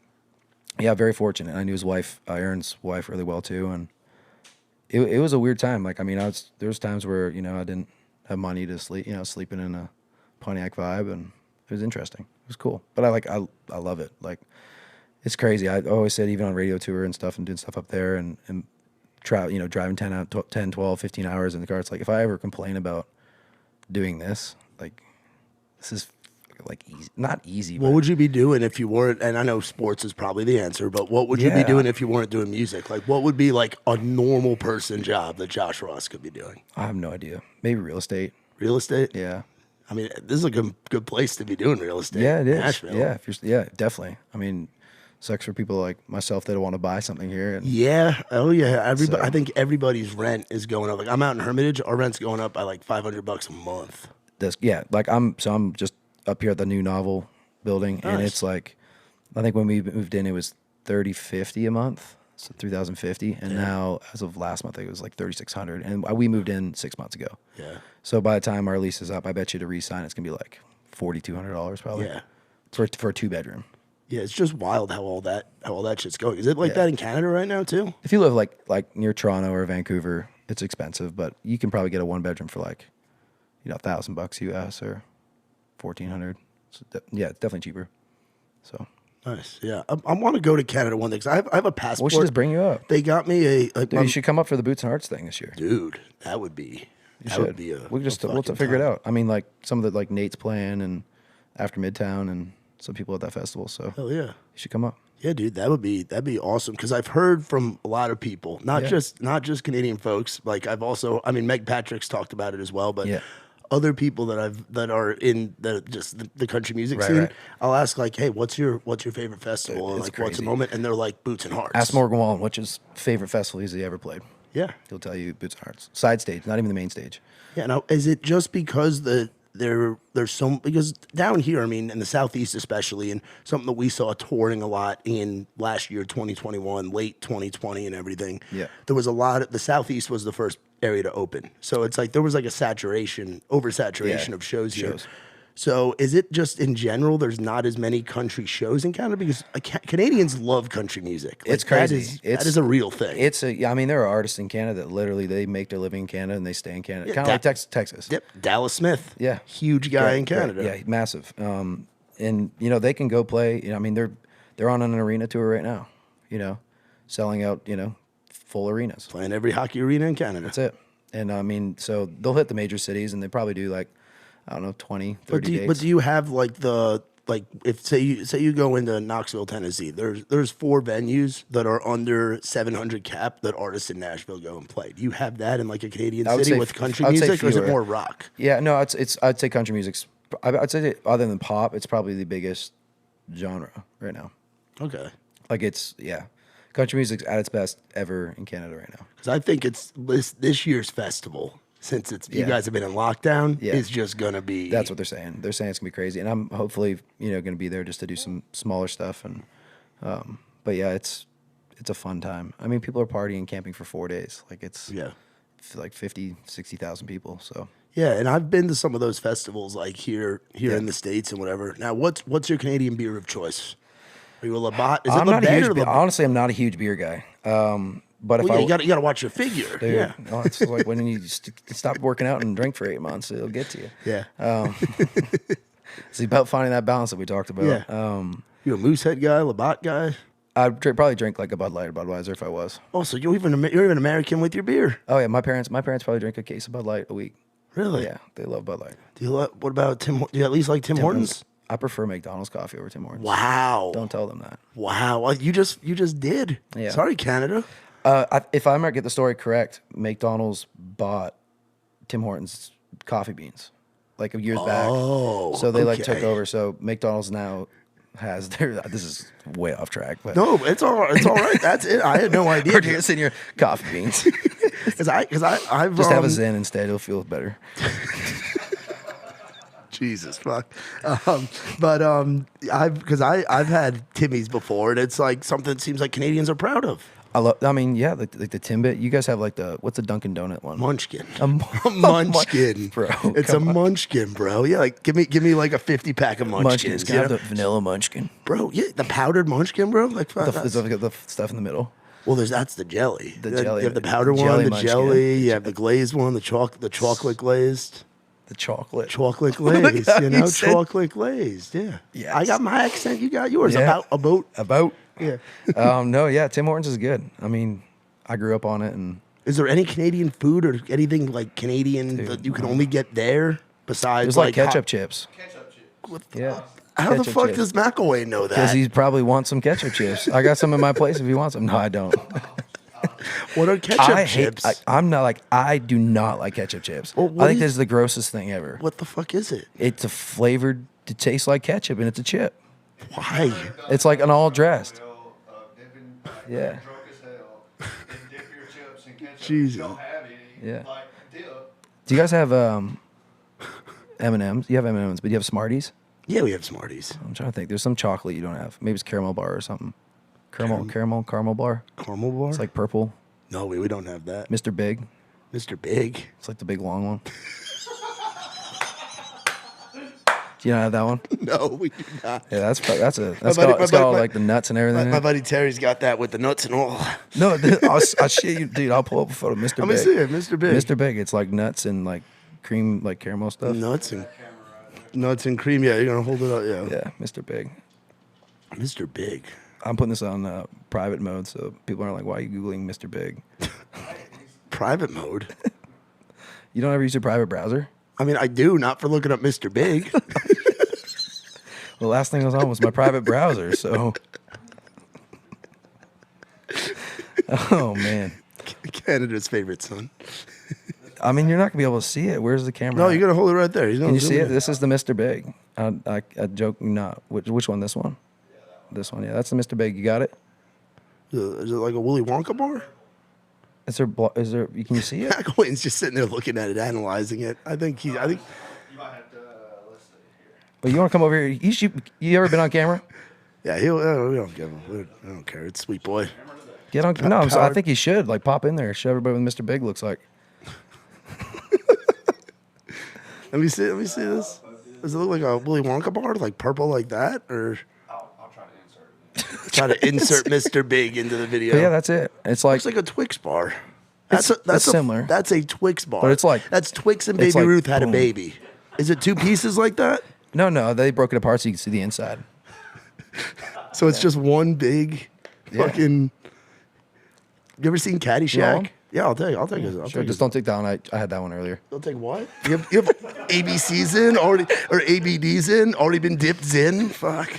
yeah, very fortunate. I knew his wife, Aaron's wife, really well too, and it was a weird time. Like, I mean, there was times where I didn't have money to sleep, sleeping in a Pontiac Vibe, and it was interesting. It was cool, but I love it. Like, it's crazy. I always said, even on radio tour and stuff and doing stuff up there and driving 10, 12, 15 hours in the car. It's like, if I ever complain about doing this, like, this is like easy, not easy. What would you be doing if you weren't, and I know sports is probably the answer, but what would you be doing if you weren't doing music? Like, what would be like a normal person job that Josh Ross could be doing? I have no idea. Maybe real estate. Real estate? Yeah. I mean, this is a good place to be doing real estate. Yeah, it is. Nashville. Yeah, definitely. I mean, sucks for people like myself that want to buy something here. And Yeah. Oh, yeah. Everybody. I think everybody's rent is going up. Like, I'm out in Hermitage. Our rent's going up by like $500 a month. like I'm just up here at the new novel building, and Nice. it's like, I think when we moved in, it was $30.50 a month, so $3,050, and now as of last month, it was like $3,600, and we moved in 6 months ago. Yeah. So by the time our lease is up, I bet you to re-sign, it's gonna be like $4,200 probably. Yeah. For a 2-bedroom. Yeah. It's just wild how all that shit's going. Is it like that in Canada right now too? If you live like near Toronto or Vancouver, it's expensive, but you can probably get a 1-bedroom for like, $1,000 US or $1,400. So it's definitely cheaper. So Nice. Yeah. I want to go to Canada one day because I have a passport. we should just bring you up. They got me Dude, you should come up for the Boots and Hearts thing this year. Dude, that would be. You That should. would be a. We'll fucking figure it time. out. I mean, like some of the like Nate's playing and after Midtown and some people at that festival. So Hell yeah. you should come up. Yeah, dude, that'd be awesome because I've heard from a lot of people, not just Canadian folks. Like I mean, Meg Patrick's talked about it as well, but Yeah. other people that are in the country music scene. Right. I'll ask like, hey, what's your favorite festival? And It's like, what's a crazy. moment? And they're like Boots and Hearts. Ask Morgan Wallen what's his favorite festival he's ever played. Yeah, He'll tell you Boots and Hearts. Side stage, not even the main stage. yeah. Now, is it just because there's so because down here, I mean, in the Southeast especially, and something that we saw touring a lot in last year, 2021, late 2020, and everything. Yeah. There was a lot of the Southeast was the first area to open, so it's like there was like a oversaturation Yeah, of shows here. shows. So is it just in general there's not as many country shows in Canada because Canadians love country music? Like, It's crazy. That is a real thing. I mean, there are artists in Canada that literally they make their living in Canada and they stay in Canada. Yeah, Kind of like Texas. Yep, Dallas Smith. Yeah. huge guy in Right, Canada. Yeah, massive. And they can go play. I mean, they're on an arena tour right now. Selling out. Full arenas. Playing every hockey arena in Canada. That's it. And I mean, so they'll hit the major cities and they probably do like, I don't know, 20, 30 dates. But do you have if say you go into Knoxville, Tennessee, there's 4 venues that are under 700 cap that artists in Nashville go and play. Do you have that in like a Canadian I would city say with country I would say music, or is it fewer. more rock? Yeah, no, I'd say country music's. I'd say other than pop, it's probably the biggest genre right now. Okay, Like country music's at its best ever in Canada right now. because I think it's this year's festival, since you Yeah. guys have been in lockdown, Yeah. is just gonna be. That's what they're saying. They're saying it's gonna be crazy, and I'm hopefully gonna be there just to do some smaller stuff. And but yeah, it's a fun time. I mean, people are partying, camping for 4 days. Like it's like 50, 60,000 people. So Yeah, and I've been to some of those festivals like here in the States and whatever. Now, what's your Canadian beer of choice? Are you a Labatt? Is it I'm not a Labatt or huge. Labatt? Honestly, I'm not a huge beer guy. But if Well, yeah, I you got to watch your figure. dude, Yeah, no, it's like when you stop working out and drink for 8 months, it'll get to you. yeah, It's about finding that balance that we talked about. yeah. You a Moosehead guy, Labatt guy? I'd probably drink like a Bud Light or Budweiser if I was. Oh, so you're even American with your beer? Oh yeah, my parents probably drink a case of Bud Light a week. Really? Yeah, they love Bud Light. What about Tim? Do you at least like Tim Hortons? I prefer McDonald's coffee over Tim Hortons. Wow. Don't tell them that. Wow. Well, you just did. Yeah. Sorry, Canada. If I might get the story correct, McDonald's bought Tim Hortons coffee beans like years back. Oh, So they like okay. took over. So McDonald's now has their. This is way off track, but No, it's all right. It's all right. That's it. I had no idea. we're just in your coffee beans. Because I've Just have a Zen instead. It'll feel better. Jesus fuck. I've had Timmy's before, and it's like something that seems like Canadians are proud of. I mean, yeah, like the Timbit. You guys have like what's the Dunkin' Donut one? Munchkin. A Munchkin, bro. It's a Munchkin, bro. Yeah, like give me like a 50-pack of Munchkins. Can I have the vanilla Munchkin? Bro, yeah, the powdered Munchkin, bro. Like The stuff in the middle. well, that's the jelly. The jelly. You have the powder one, Jelly the Munchkin. jelly. You have the glazed one, the chocolate glazed. The chocolate. Chocolate glazed, how you you know, said- chocolate glazed. Yeah. Yes. I got my accent. You got yours. Yeah. About. Yeah. No, yeah, Tim Hortons is good. I mean, I grew up on it, and Is there any Canadian food or anything like Canadian that you can only get there besides there's like ketchup hot- chips. Ketchup chips. Yeah. How the Ketchup fuck chips. does McElwain know Because that? he probably wants some ketchup chips. I got some in my place if he wants them. No, I don't. What are ketchup I hate. chips? I'm not like. I do not like ketchup chips. Well, what I think is- this is the grossest thing ever. What the fuck is it? It's a flavored. It tastes like ketchup, and it's a chip. Why? It's like an all dressed. Yeah. Yeah. Drunk as hell. And dip your chips in ketchup. Jesus. You don't have any. Yeah. Like dip. Do you guys have M&Ms? You have M&Ms, but you have Smarties? Yeah, we have Smarties. I'm trying to think. There's some chocolate you don't have. Maybe it's caramel bar or something. Caramel bar. Caramel bar? It's like purple. no, we don't have that. Mr. Big. Mr. Big. It's like the big long one. Do you not have that one? No, we do not. Yeah, that's buddy- got my- all like the nuts and everything. in My it. buddy Terry's got that with the nuts and all. No, I'll shit you, dude. I'll pull up a photo of Mr. Let me Big. see it, Mr. Big. Mr. Big. It's like nuts and like cream, like caramel stuff. Nuts and cream. Yeah, you're gonna hold it up. Yeah. Yeah, Mr. Big. Mr. Big. I'm putting this on private mode so people aren't like, "Why are you googling Mr. Big?" Private mode. You don't ever use your private browser? I mean, I do, not for looking up Mr. Big. The last thing I was on was my private browser. So, oh man. Canada's favorite son. I mean, you're not gonna be able to see it. Where's the camera? No, at? you gotta hold it right there. He's gonna Can you zoom see it? in. This is the Mr. Big. I joke not. Which one? This one? This one. Yeah, that's the Mr. Big. You got it? Is it like a Willy Wonka bar? Is there? Can you see it? McElwain's just sitting there looking at it, analyzing it. I think. You might have to, let's see here. Well, you want to come over here? You ever been on camera? Yeah, we don't give him. I don't care. It's sweet boy. Get on. No, I Powered. think you should like pop in there, show everybody what Mr. Big looks like. Let me see this. Does it look like a Willy Wonka bar, like purple like that, or I'll try to insert it. try to insert Mr. Big into the video? But yeah, that's it. It's like Looks like a Twix bar. It's similar. That's a Twix bar. But it's like- that's Twix and it's Baby like, Ruth had boom. a baby. Is it two pieces like that? no. They broke it apart so you can see the inside. So it's just one big Yeah. fucking. You ever seen Caddyshack? want one? Yeah, I'll take it. I'll take it. Sure, just don't take that one. I had that one earlier. You'll take what? You have ABCs in already, or ABDs in, already been dipped in? Fuck.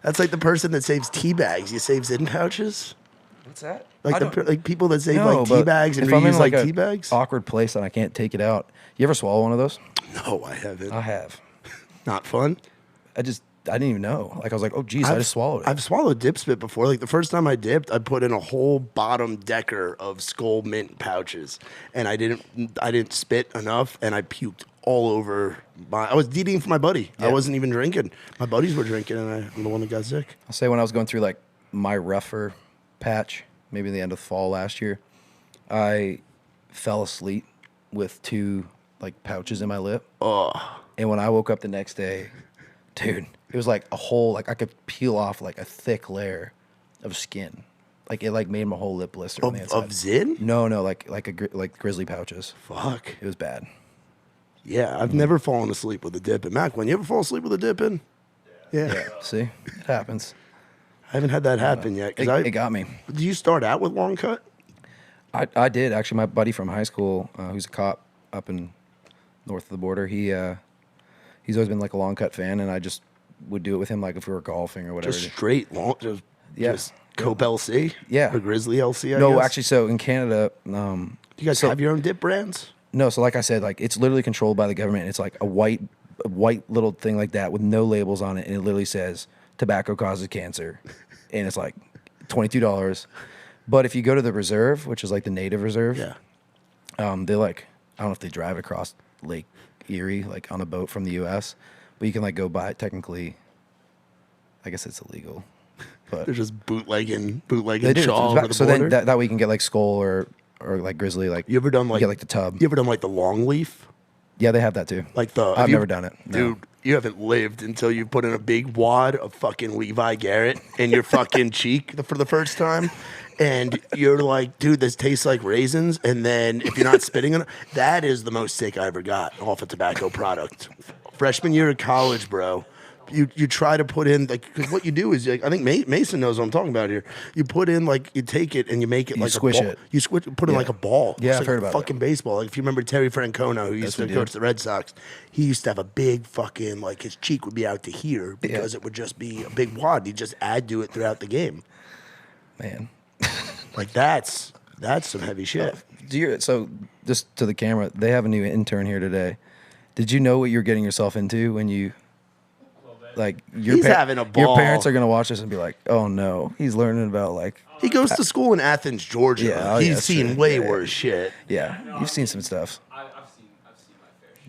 That's like the person that saves tea bags. You save Zin pouches? What's that? Like people that save No, like tea but bags and if I'm in reuse like like a tea bags? awkward place and I can't take it out. You ever swallow one of those? No, I haven't. I have. Not fun. I didn't even know. Like I was like, oh geez, I just swallowed it. I've swallowed dip spit before. Like the first time I dipped, I put in a whole bottom decker of Skull Mint pouches, and I didn't spit enough, and I puked all over my. I was eating for my buddy. I Yeah. wasn't even drinking. My buddies were drinking, and I'm the one that got sick. I'll say when I was going through like my rougher patch, maybe the end of fall last year, I fell asleep with 2 like pouches in my lip. Oh, And when I woke up the next day, dude, it was like a whole, like I could peel off like a thick layer of skin. Like it like made my whole lip blister on the inside. of Zin? No, like grizzly pouches. Fuck. It was bad. Yeah, I've never fallen asleep with a dip in. Mac, when you ever fall asleep with a dip in? Yeah. See, it happens. I haven't had that happen yet. It got me. Do you start out with long cut? I did actually. My buddy from high school, who's a cop up in north of the border, he's always been like a long cut fan, and I just would do it with him, like if we were golfing or whatever. Just straight long, Yeah. just Cope LC? Yeah. Or Grizzly LC, I No, guess? actually, so in Canada, Do you guys have your own dip brands? no. So like I said, like it's literally controlled by the government. It's like a white little thing like that with no labels on it, and it literally says tobacco causes cancer, and it's like $22. But if you go to the reserve, which is like the native reserve, Yeah. they like I don't know if they drive across Lake Erie, like on a boat from the U.S., but you can like go buy it. Technically, I guess it's illegal, but They're just bootlegging they do. chaw over the So border. then that way you can get like skull or like grizzly. Like You ever done like get like the tub? You ever done like the long leaf? Yeah, they have that too. Like the I've never done it, no. dude. You haven't lived until you put in a big wad of fucking Levi Garrett in your fucking cheek for the first time, and you're like, dude, this tastes like raisins. And then if you're not spitting on it, that is the most sick I ever got off a tobacco product. Freshman year of college, bro. You try to put in like, because what you do is like, I think Mason knows what I'm talking about here. You put in like, you take it and you make it like squish a ball. it. You put in like a ball. Yeah, It's I've like heard a about fucking baseball. Like if you remember Terry Francona, who used to coach the Red Sox, he used to have a big fucking, like his cheek would be out to here because it would just be a big wad. He'd just add to it throughout the game. Man, Like that's some heavy shit. So just to the camera, they have a new intern here today. Did you know what you're getting yourself into when you? Like He's having a ball. Your parents are gonna watch this and be like, "Oh no, he's learning about like." He goes to school in Athens, Georgia. Yeah, He's that's seen true. way Yeah. worse shit. Yeah, you've seen some stuff. I've seen my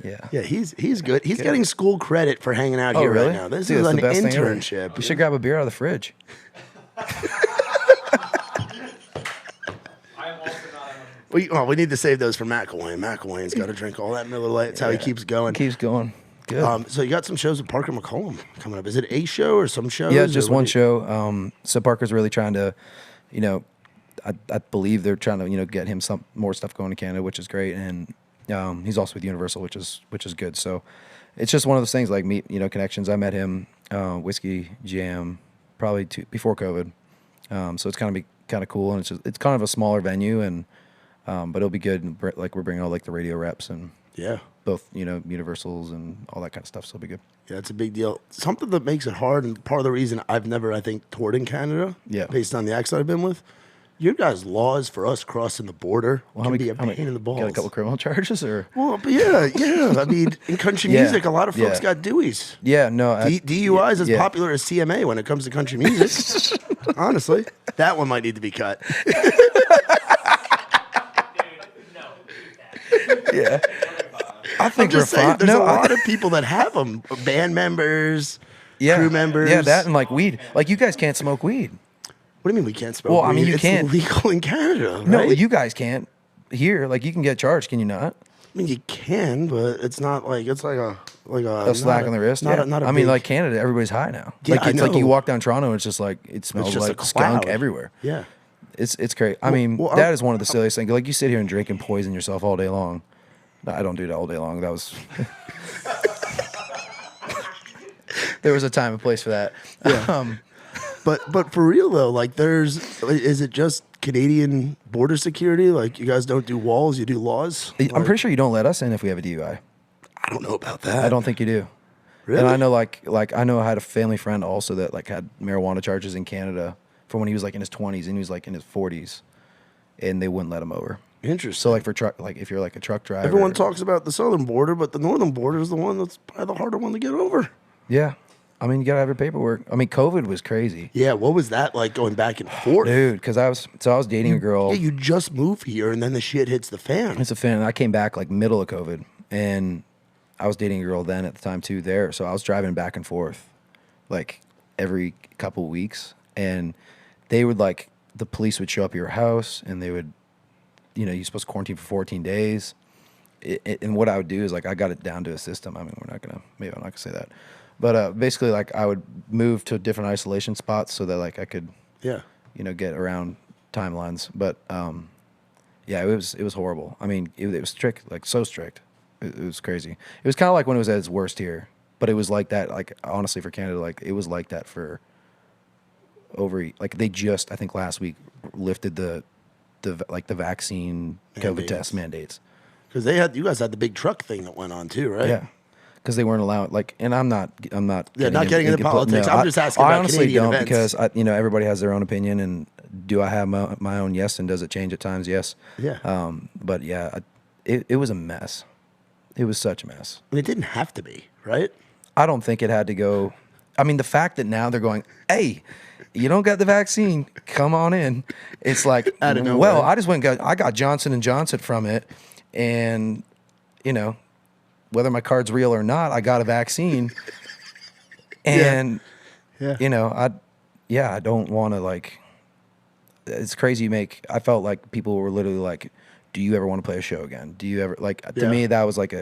fair share. Yeah. Yeah, he's good. He's getting school credit for hanging out Oh here really? right now. This Dude, is it's an the best thing ever. internship. You should grab a beer out of the fridge. I am also not We need to save those for McElwain. McElwain's got to drink all that Miller Lite. That's how he keeps going. Keeps going. Good. So you got some shows with Parker McCollum coming up. Is it a show or some shows? Yeah, or just what one do you- show. So Parker's really trying to, I believe they're trying to, get him some more stuff going to Canada, which is great. And he's also with Universal, which is good. So it's just one of those things like meet, connections. I met him, Whiskey Jam, probably before COVID. So it's kind of cool, and it's kind of a smaller venue, and but it'll be good. And like we're bringing all like the radio reps and Yeah. both Universals and all that kind of stuff. So it'll be good. Yeah, it's a big deal. Something that makes it hard, and part of the reason I've never, I think, toured in Canada, based on the acts I've been with, your guys' laws for us crossing the border can be a pain in the balls. Got a couple criminal charges, or Well, but yeah. I mean, in country Yeah, music, a lot of folks yeah. got Dewey's. yeah, no, DUI is as yeah. popular as CMA when it comes to country music. Honestly, that one might need to be cut. Yeah, I I'm think just we're saying, fine. there's a No, lot of people that have them. Band members, yeah, crew members. Yeah, that and like weed. Like you guys can't smoke weed. What do you mean we can't smoke Well, I weed? mean, you it's can't. legal in Canada, No, right? you guys can't. Here, like you can get charged, can you not? I mean, you can, but it's not like it's like a A slap on the wrist. Not Yeah. a, not a I mean, big- like Canada, everybody's high now. Yeah, like I it's like you know. walk down Toronto, and it's just like it smells just a like skunk cloud. everywhere. yeah. It's crazy. I mean, well, that is one of the silliest things. Like you sit here and drink and poison yourself all day long. No, I don't do that all day long. That was. There was a time and place for that. Yeah. But for real though, like is it just Canadian border security? Like you guys don't do walls, you do laws? I'm pretty sure you don't let us in if we have a DUI. I don't know about that. I don't think you do. Really? And I know like I know I had a family friend also that like had marijuana charges in Canada from when he was like in his 20s and he was like in his 40s, and they wouldn't let him over. Interesting. So like for truck, like if you're like a truck driver, Everyone talks about the southern border, but the northern border is the one that's probably the harder one to get over. Yeah, I mean you gotta have your paperwork. I mean COVID was crazy, Yeah, what was that like going back and forth? dude. Because I was dating a girl. Yeah, you just moved here and then the shit hits the fan. It's a fan. I came back like middle of COVID, and I was dating a girl then at the time too there. So I was driving back and forth like every couple of weeks, and they would like the police would show up at your house, and they would, you're supposed to quarantine for 14 days. And what I would do is like I got it down to a system. I mean, maybe I'm not gonna say that, but basically like I would move to different isolation spots so that like I could Yeah. get around timelines. But yeah, it was horrible. I mean, it was strict, like so strict. It was crazy. It was kind of like when it was at its worst here, but it was like that. Like honestly, for Canada, like it was like that for like they just I think last week lifted the vaccine COVID Mandates. test mandates. Because you guys had the big truck thing that went on too, right? Yeah. Because they weren't allowed, like, and I'm not. Yeah, not getting into politics. No, I'm just asking I about honestly Canadian don't events. because everybody has their own opinion, and do I have my own? Yes, and does it change at times? Yes. Yeah. But yeah, it was a mess. It was such a mess. I mean, it didn't have to be, right? I don't think it had to go. I mean, the fact that now they're going, hey, you don't got the vaccine, come on in. It's like, Out of nowhere. well, I just went and I got Johnson & Johnson from it, and, whether my card's real or not, I got a vaccine. And, Yeah. you know, I don't want to, like, it's crazy. I felt like people were literally like, do you ever want to play a show again? Do you ever, like, to me, that was like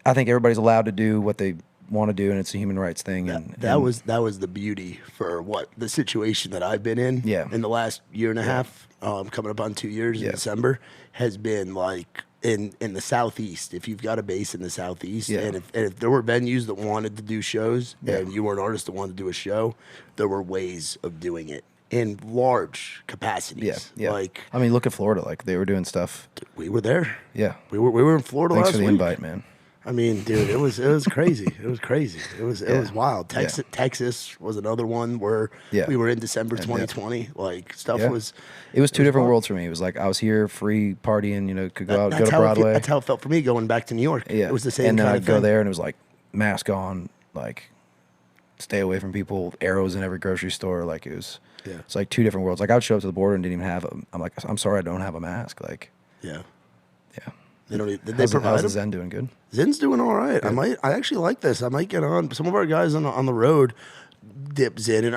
I think everybody's allowed to do what they want to do, and it's a human rights thing. That was the beauty for the situation that I've been in. Yeah. In the last year and a half, coming up on 2 years in December, has been like in the Southeast. If you've got a base in the Southeast, and if there were venues that wanted to do shows, and you were an artist that wanted to do a show, there were ways of doing it in large capacities. Yeah. Like, I mean, look at Florida. Like, they were doing stuff. we were there. Yeah. We were in Florida Thanks last for the week. invite, man. I mean, dude, it was crazy. It was crazy. It was wild. Texas was another one where we were in December 2020. Like, stuff was. It was two different wild. worlds for me. It was like I was here, free partying. You know, could go out, go to how Broadway. That's how it felt for me going back to New York. Yeah, It was the same. And then kind I'd of go thing. there, and it was like mask on, like stay away from people, arrows in every grocery store. Like it was. Yeah. It's like two different worlds. Like I would show up to the border and didn't even have them. I'm like, I'm sorry, I don't have a mask. Like. Yeah. Yeah. They don't. Did they provide how's them? Zen doing? Good. Zen's doing all right. I actually like this. I might get on. Some of our guys on the road dip Zen, and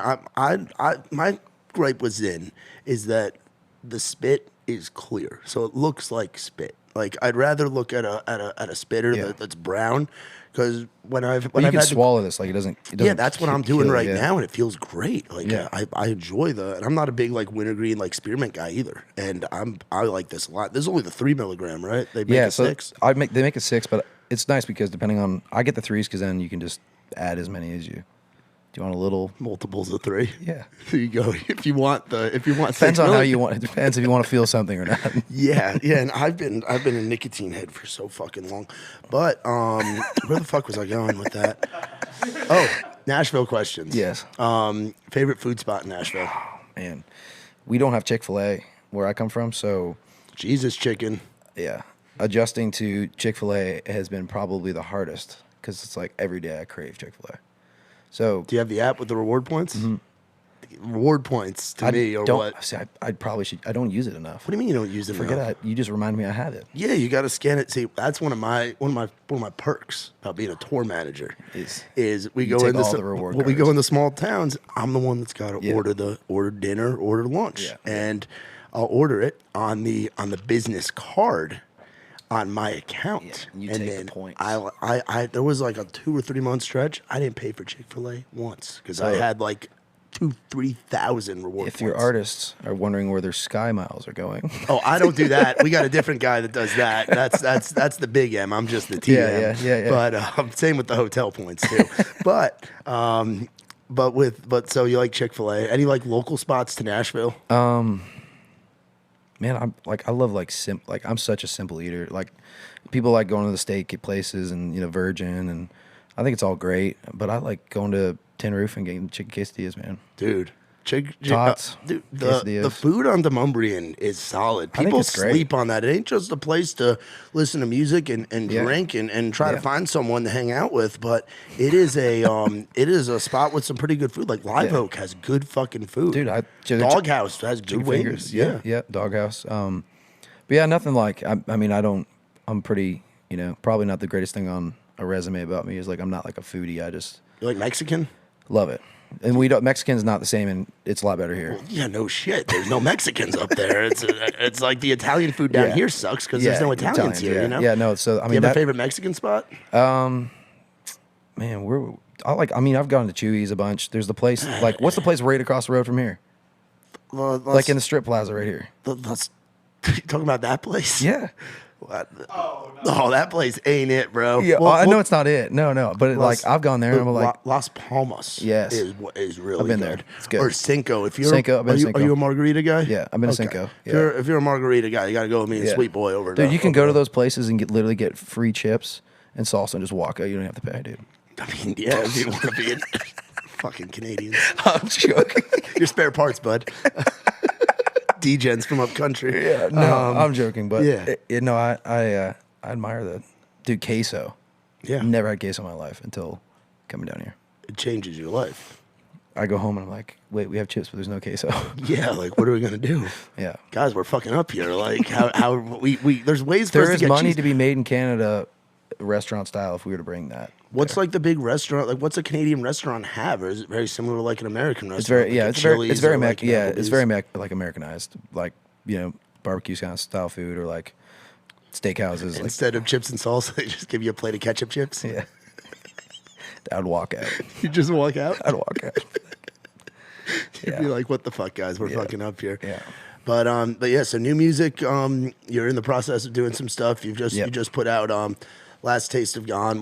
my gripe with Zen is that the spit is clear, so it looks like spit. Like I'd rather look at a spitter that's brown, because when You I've can had to, swallow this. Like it doesn't. yeah, that's what I'm doing kill, right yeah. now, and it feels great. Like Yeah. I enjoy and I'm not a big like wintergreen like spearmint guy either, and I like this a lot. This is only the 3 milligram, right? They make Yeah, a so 6. they make a 6, but it's nice because depending on I get the 3s because then you can just add as many as you. Do you want a little? Multiples of 3. Yeah. There you go. If you want Depends 6 on how milligram. you want. It depends if you want to feel something or not. Yeah, and I've been a nicotine head for so fucking long. But where the fuck was I going with that? Oh, Nashville questions. Yes. Favorite food spot in Nashville? Man, we don't have Chick-fil-A where I come from, so Jesus chicken. yeah, adjusting to Chick-fil-A has been probably the hardest because it's like every day I crave Chick-fil-A. So Do you have the app with the reward points? Mm-hmm. Reward points to me or don't, what? See, I probably should. I don't use it enough. What do you mean you don't use it? Forget enough? it. You just remind me I had it. Yeah, you got to scan it. See, that's one of my perks about being a tour manager. Is we go take into all the reward when we go cards. into small towns. I'm the one that's got to order dinner, order lunch, Yeah. and I'll order it on the business card on my account. Yeah, and you and take the then points. I there was like a 2 or 3 month stretch. I didn't pay for Chick-fil-A once because I So- had like 2,000-3,000 reward If points. your artists are wondering where their Sky Miles are going, Oh, I don't do that. We got a different guy that does that. That's the big M. I'm just the TM. Yeah. But same with the hotel points too. but so you like Chick-fil-A? Any like local spots to Nashville? man, I love like I'm such a simple eater. Like people like going to the steak places and Virgin, and I think it's all great. But I like going to Tin Roof and getting chicken quesadillas, man. Dude. Tots, Dude, the quesadillas. food on Demumbrian is solid. think People it's great. sleep on that. It ain't just a place to listen to music and Yeah. drink and try to Yeah. find someone to hang out with, but it is a spot with some pretty good food. Like Live Yeah. Oak has good fucking food. Dude, Doghouse has good chicken wings. fingers. Yeah. Yeah, Doghouse. But yeah, nothing like. I mean, I'm pretty. Probably not the greatest thing on a resume about me is like I'm not like a foodie. I just You like Mexican? love it. And we don't. Mexican's not the same, and it's a lot better here. Yeah, no shit. There's no Mexicans up there. It's like the Italian food down Yeah. here sucks because there's no Italians here. Yeah. You know? Yeah, no. So I Do mean, you have a that, favorite Mexican spot? man, I've gone to Chewy's a bunch. There's the place like what's the place right across the road from here? Like in the strip plaza right here. Let's talking about that place. Yeah. Oh, that place ain't it, bro. Yeah. Well, I know it's not it. No. But Las- I've gone there and I'm like, Las Palmas. Yes. is really I've been good. there. It's good. Or Cinco. If you're Cinco, I've been are to you, Cinco. are you a margarita guy? Yeah, I've been to Cinco. Yeah. If you're a margarita guy, you got to go with me and Yeah. Sweet Boy over. dude, you can over go to there. those places and literally get free chips and salsa and just walk out. You don't have to pay, dude. I mean, yeah, if you want to be in fucking Canadians. I'm joking. Your spare parts, bud. D-gens from up country. Yeah, no, I'm joking, but yeah. I admire that. Dude, queso. Yeah. Never had queso in my life until coming down here. It changes your life. I go home and I'm like, wait, we have chips, but there's no queso. Yeah, like what are we gonna do? Yeah. Guys, we're fucking up here. Like how we there's ways for us There to is get money cheese. to be made in Canada restaurant style if we were to bring that. What's like the big restaurant? Like, what's a Canadian restaurant have, or is it very similar to like an American restaurant? It's very like yeah. a It's very Chili's it's very or, like, it's Applebee's? very like Americanized, like barbecue kind of style food or like steakhouses. Like Instead of chips and salsa, they just give you a plate of ketchup chips. yeah, I'd walk out. You just walk out. I'd walk out. You'd be like, "What the fuck, guys? We're fucking up here." Yeah. But yeah. So new music. You're in the process of doing some stuff. You just put out Last Taste of Gone,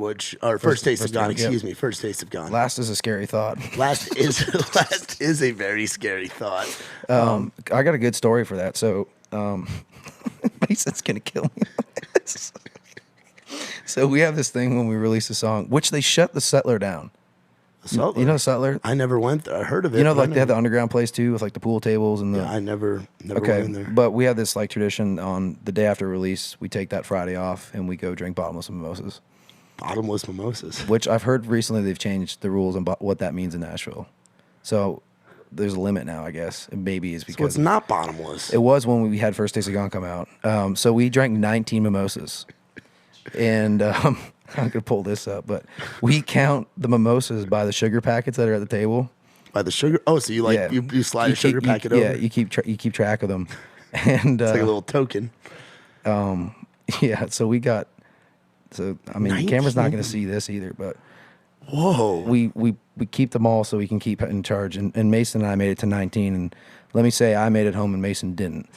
First Taste of Gone. Excuse me, First Taste of Gone. Last is a scary thought. Last is a very scary thought. I got a good story for that. So Mason's gonna kill me on this. So we have this thing when we release a song, which they shut the Settler down. Sutler. You know Settler? I never went there. I heard of it. You know, but I like they have the never- underground place too, with like the pool tables and the. I never Okay, went in there. but we have this like tradition on the day after release. We take that Friday off and we go drink bottomless mimosas, Bottomless mimosas. which I've heard recently they've changed the rules on what that means in Nashville. So there's a limit now, I guess. It maybe is So because it's not bottomless. it was when we had First Taste of Gone come out. So we drank 19 mimosas, and I'm gonna pull this up, but we count the mimosas by the sugar packets that are at the table. By the sugar. Oh, so you like Yeah. you slide a sugar packet Yeah, over. you keep track of them, and It's like a little token. yeah. So we got. So I mean, the camera's not 19. going to see this either, but Whoa. we keep them all so we can keep in charge. And Mason and I made it to 19, and let me say I made it home and Mason didn't.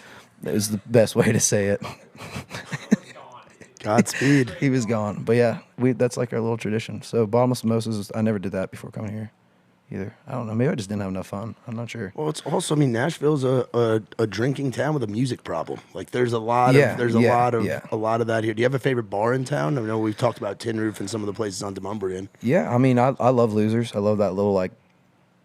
That was the best way to say it. Godspeed. He was gone, but yeah, that's like our little tradition. So bottomless mimosas, I never did that before coming here either. I don't know. Maybe I just didn't have enough fun. I'm not sure. Well, it's also, I mean, Nashville's a drinking town with a music problem. Like, there's a lot Yeah, of there's yeah, a lot of that here. Do you have a favorite bar in town? I know we've talked about Tin Roof and some of the places on Demumbrian. Yeah, I mean, I love Losers. I love that little like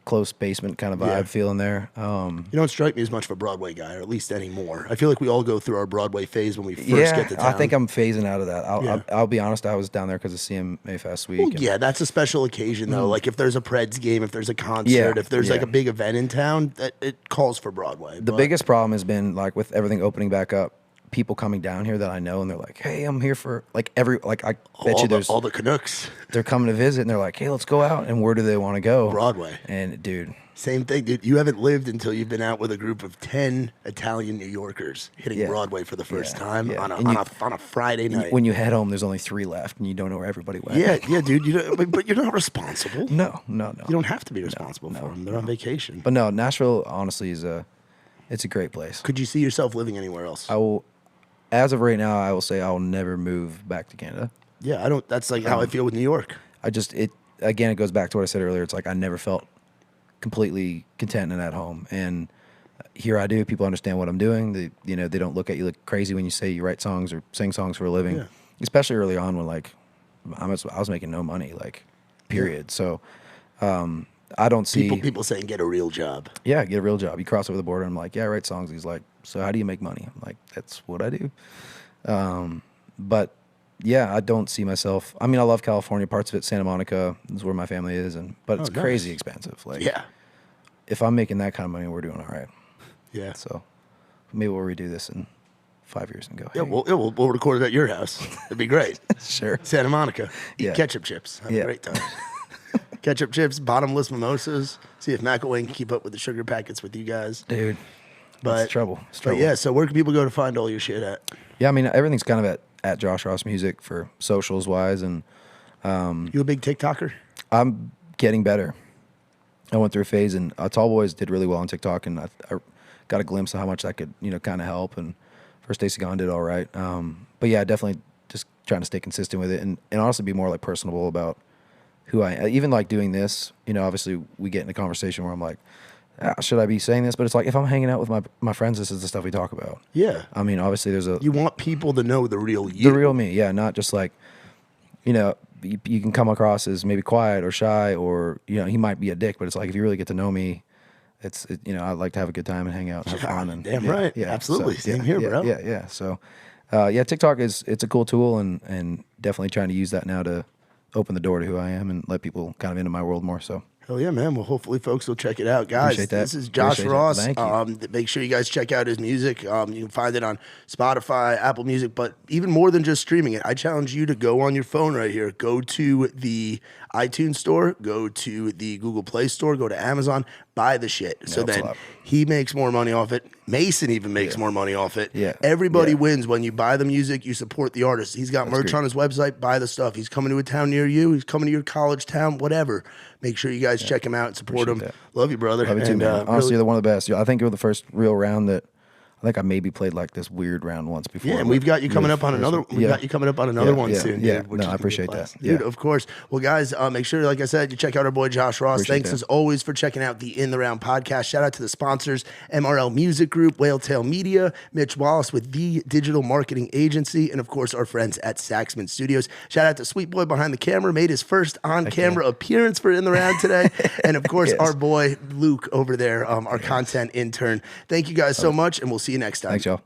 close basement kind of vibe Yeah. feeling there. You don't strike me as much of a Broadway guy, or at least anymore. I feel like we all go through our Broadway phase when we first get to town. I think I'm phasing out of that. Yeah. I'll be honest. I was down there because of CMA Fest week. Well, and- yeah, that's a special occasion though. Like if there's a Preds game, if there's a concert, Yeah, if there's like yeah. a big event in town, it calls for Broadway. The biggest problem has been like with everything opening back up, people coming down here that I know and they're like, "Hey, I'm here for I bet you there's all the Canucks, they're coming to visit and they're like, "Hey, let's go out." And where do they want to go? Broadway. And dude, Same thing, dude. You haven't lived until you've been out with a group of 10 Italian New Yorkers hitting Yeah. Broadway for the first Yeah, time yeah. on And a Friday night. when you head home, there's only 3 left and you don't know where everybody went. yeah, dude. You don't, but you're not responsible. No. You don't have to be responsible for them. They're on vacation. But no, Nashville honestly it's a great place. Could you see yourself living anywhere else? I will, as of right now, I will say I will never move back to Canada. Yeah, I don't. That's like how I feel with New York. It goes back to what I said earlier. It's like I never felt completely content and at home. And here I do. People understand what I'm doing. They don't look at you like crazy when you say you write songs or sing songs for a living. Yeah. Especially early on when like I was making no money, like period. So I don't see People saying get a real job. Yeah, get a real job. You cross over the border. I'm like, yeah, I write songs. He's like, so how do you make money? I'm like, that's what I do. But yeah, I don't see myself. I mean, I love California. Parts of it, Santa Monica is where my family is, but it's Oh, nice. crazy expensive. Like, Yeah, if I'm making that kind of money, we're doing all right. yeah. So maybe we'll redo this in 5 years and go. Yeah, Hey, we'll record it at your house. It'd be great. sure. Santa Monica. Eat Yeah. ketchup chips. Have a Yeah. great time. Ketchup chips, bottomless mimosas. See if McElwain can keep up with the sugar packets with you guys. Dude, But it's trouble. It's But trouble. yeah, so where can people go to find all your shit at? Yeah, I mean, everything's kind of at Josh Ross Music for socials wise, and You a big TikToker? I'm getting better. I went through a phase, and Tall Boys did really well on TikTok, and I got a glimpse of how much that could, kind of help. And First Taste of Gone did all right. But yeah, definitely just trying to stay consistent with it, and honestly be more like personable about who even like doing this. Obviously we get in a conversation where I'm like, should I be saying this? But it's like if I'm hanging out with my friends, this is the stuff we talk about. Yeah. I mean, obviously there's You want people to know the real you. the real me, yeah, not just like, you can come across as maybe quiet or shy, or he might be a dick, but it's like if you really get to know me, I like to have a good time and hang out and have fun. And Damn right. Absolutely. Same here, yeah, bro. Yeah. So, TikTok it's a cool tool, and definitely trying to use that now to open the door to who I am and let people kind of into my world more. So Hell yeah, man. Well, hopefully folks will check it out. Guys, Appreciate that. this is Josh Appreciate it. Ross. Thank you. Make sure you guys check out his music. You can find it on Spotify, Apple Music, but even more than just streaming it, I challenge you to go on your phone right here. Go to the iTunes store, go to the Google Play Store, go to Amazon, buy the shit. So Helps a then lot. he makes more money off it. Mason even makes more money off it. Yeah. Everybody Yeah. wins when you buy the music, you support the artist. He's got merch on his website, buy the stuff. He's coming to a town near you, he's coming to your college town, whatever. Make sure you guys check him out and support him. Appreciate that. Love you, brother. Love you too, And, man. Honestly, really- you're one of the best. I think you're the first real round that I think I maybe played like this weird round once before. yeah, and we've got you coming up on first another. one. We've got you coming up on another one yeah, soon. yeah. Dude, which No, is I gonna be appreciate a blast. that. dude. Yeah. Of course. Well, guys, make sure, like I said, you check out our boy Josh Ross. Appreciate Thanks that. as always for checking out the In the Round podcast. Shout out to the sponsors: MRL Music Group, Whale Tail Media, Mitch Wallace with the Digital Marketing Agency, and of course our friends at Saxman Studios. Shout out to Sweet Boy behind the camera, made his first on-camera appearance for In the Round today, and of course Yes. our boy Luke over there, our content intern. Thank you guys so much, and we'll see you next time. Thanks, y'all.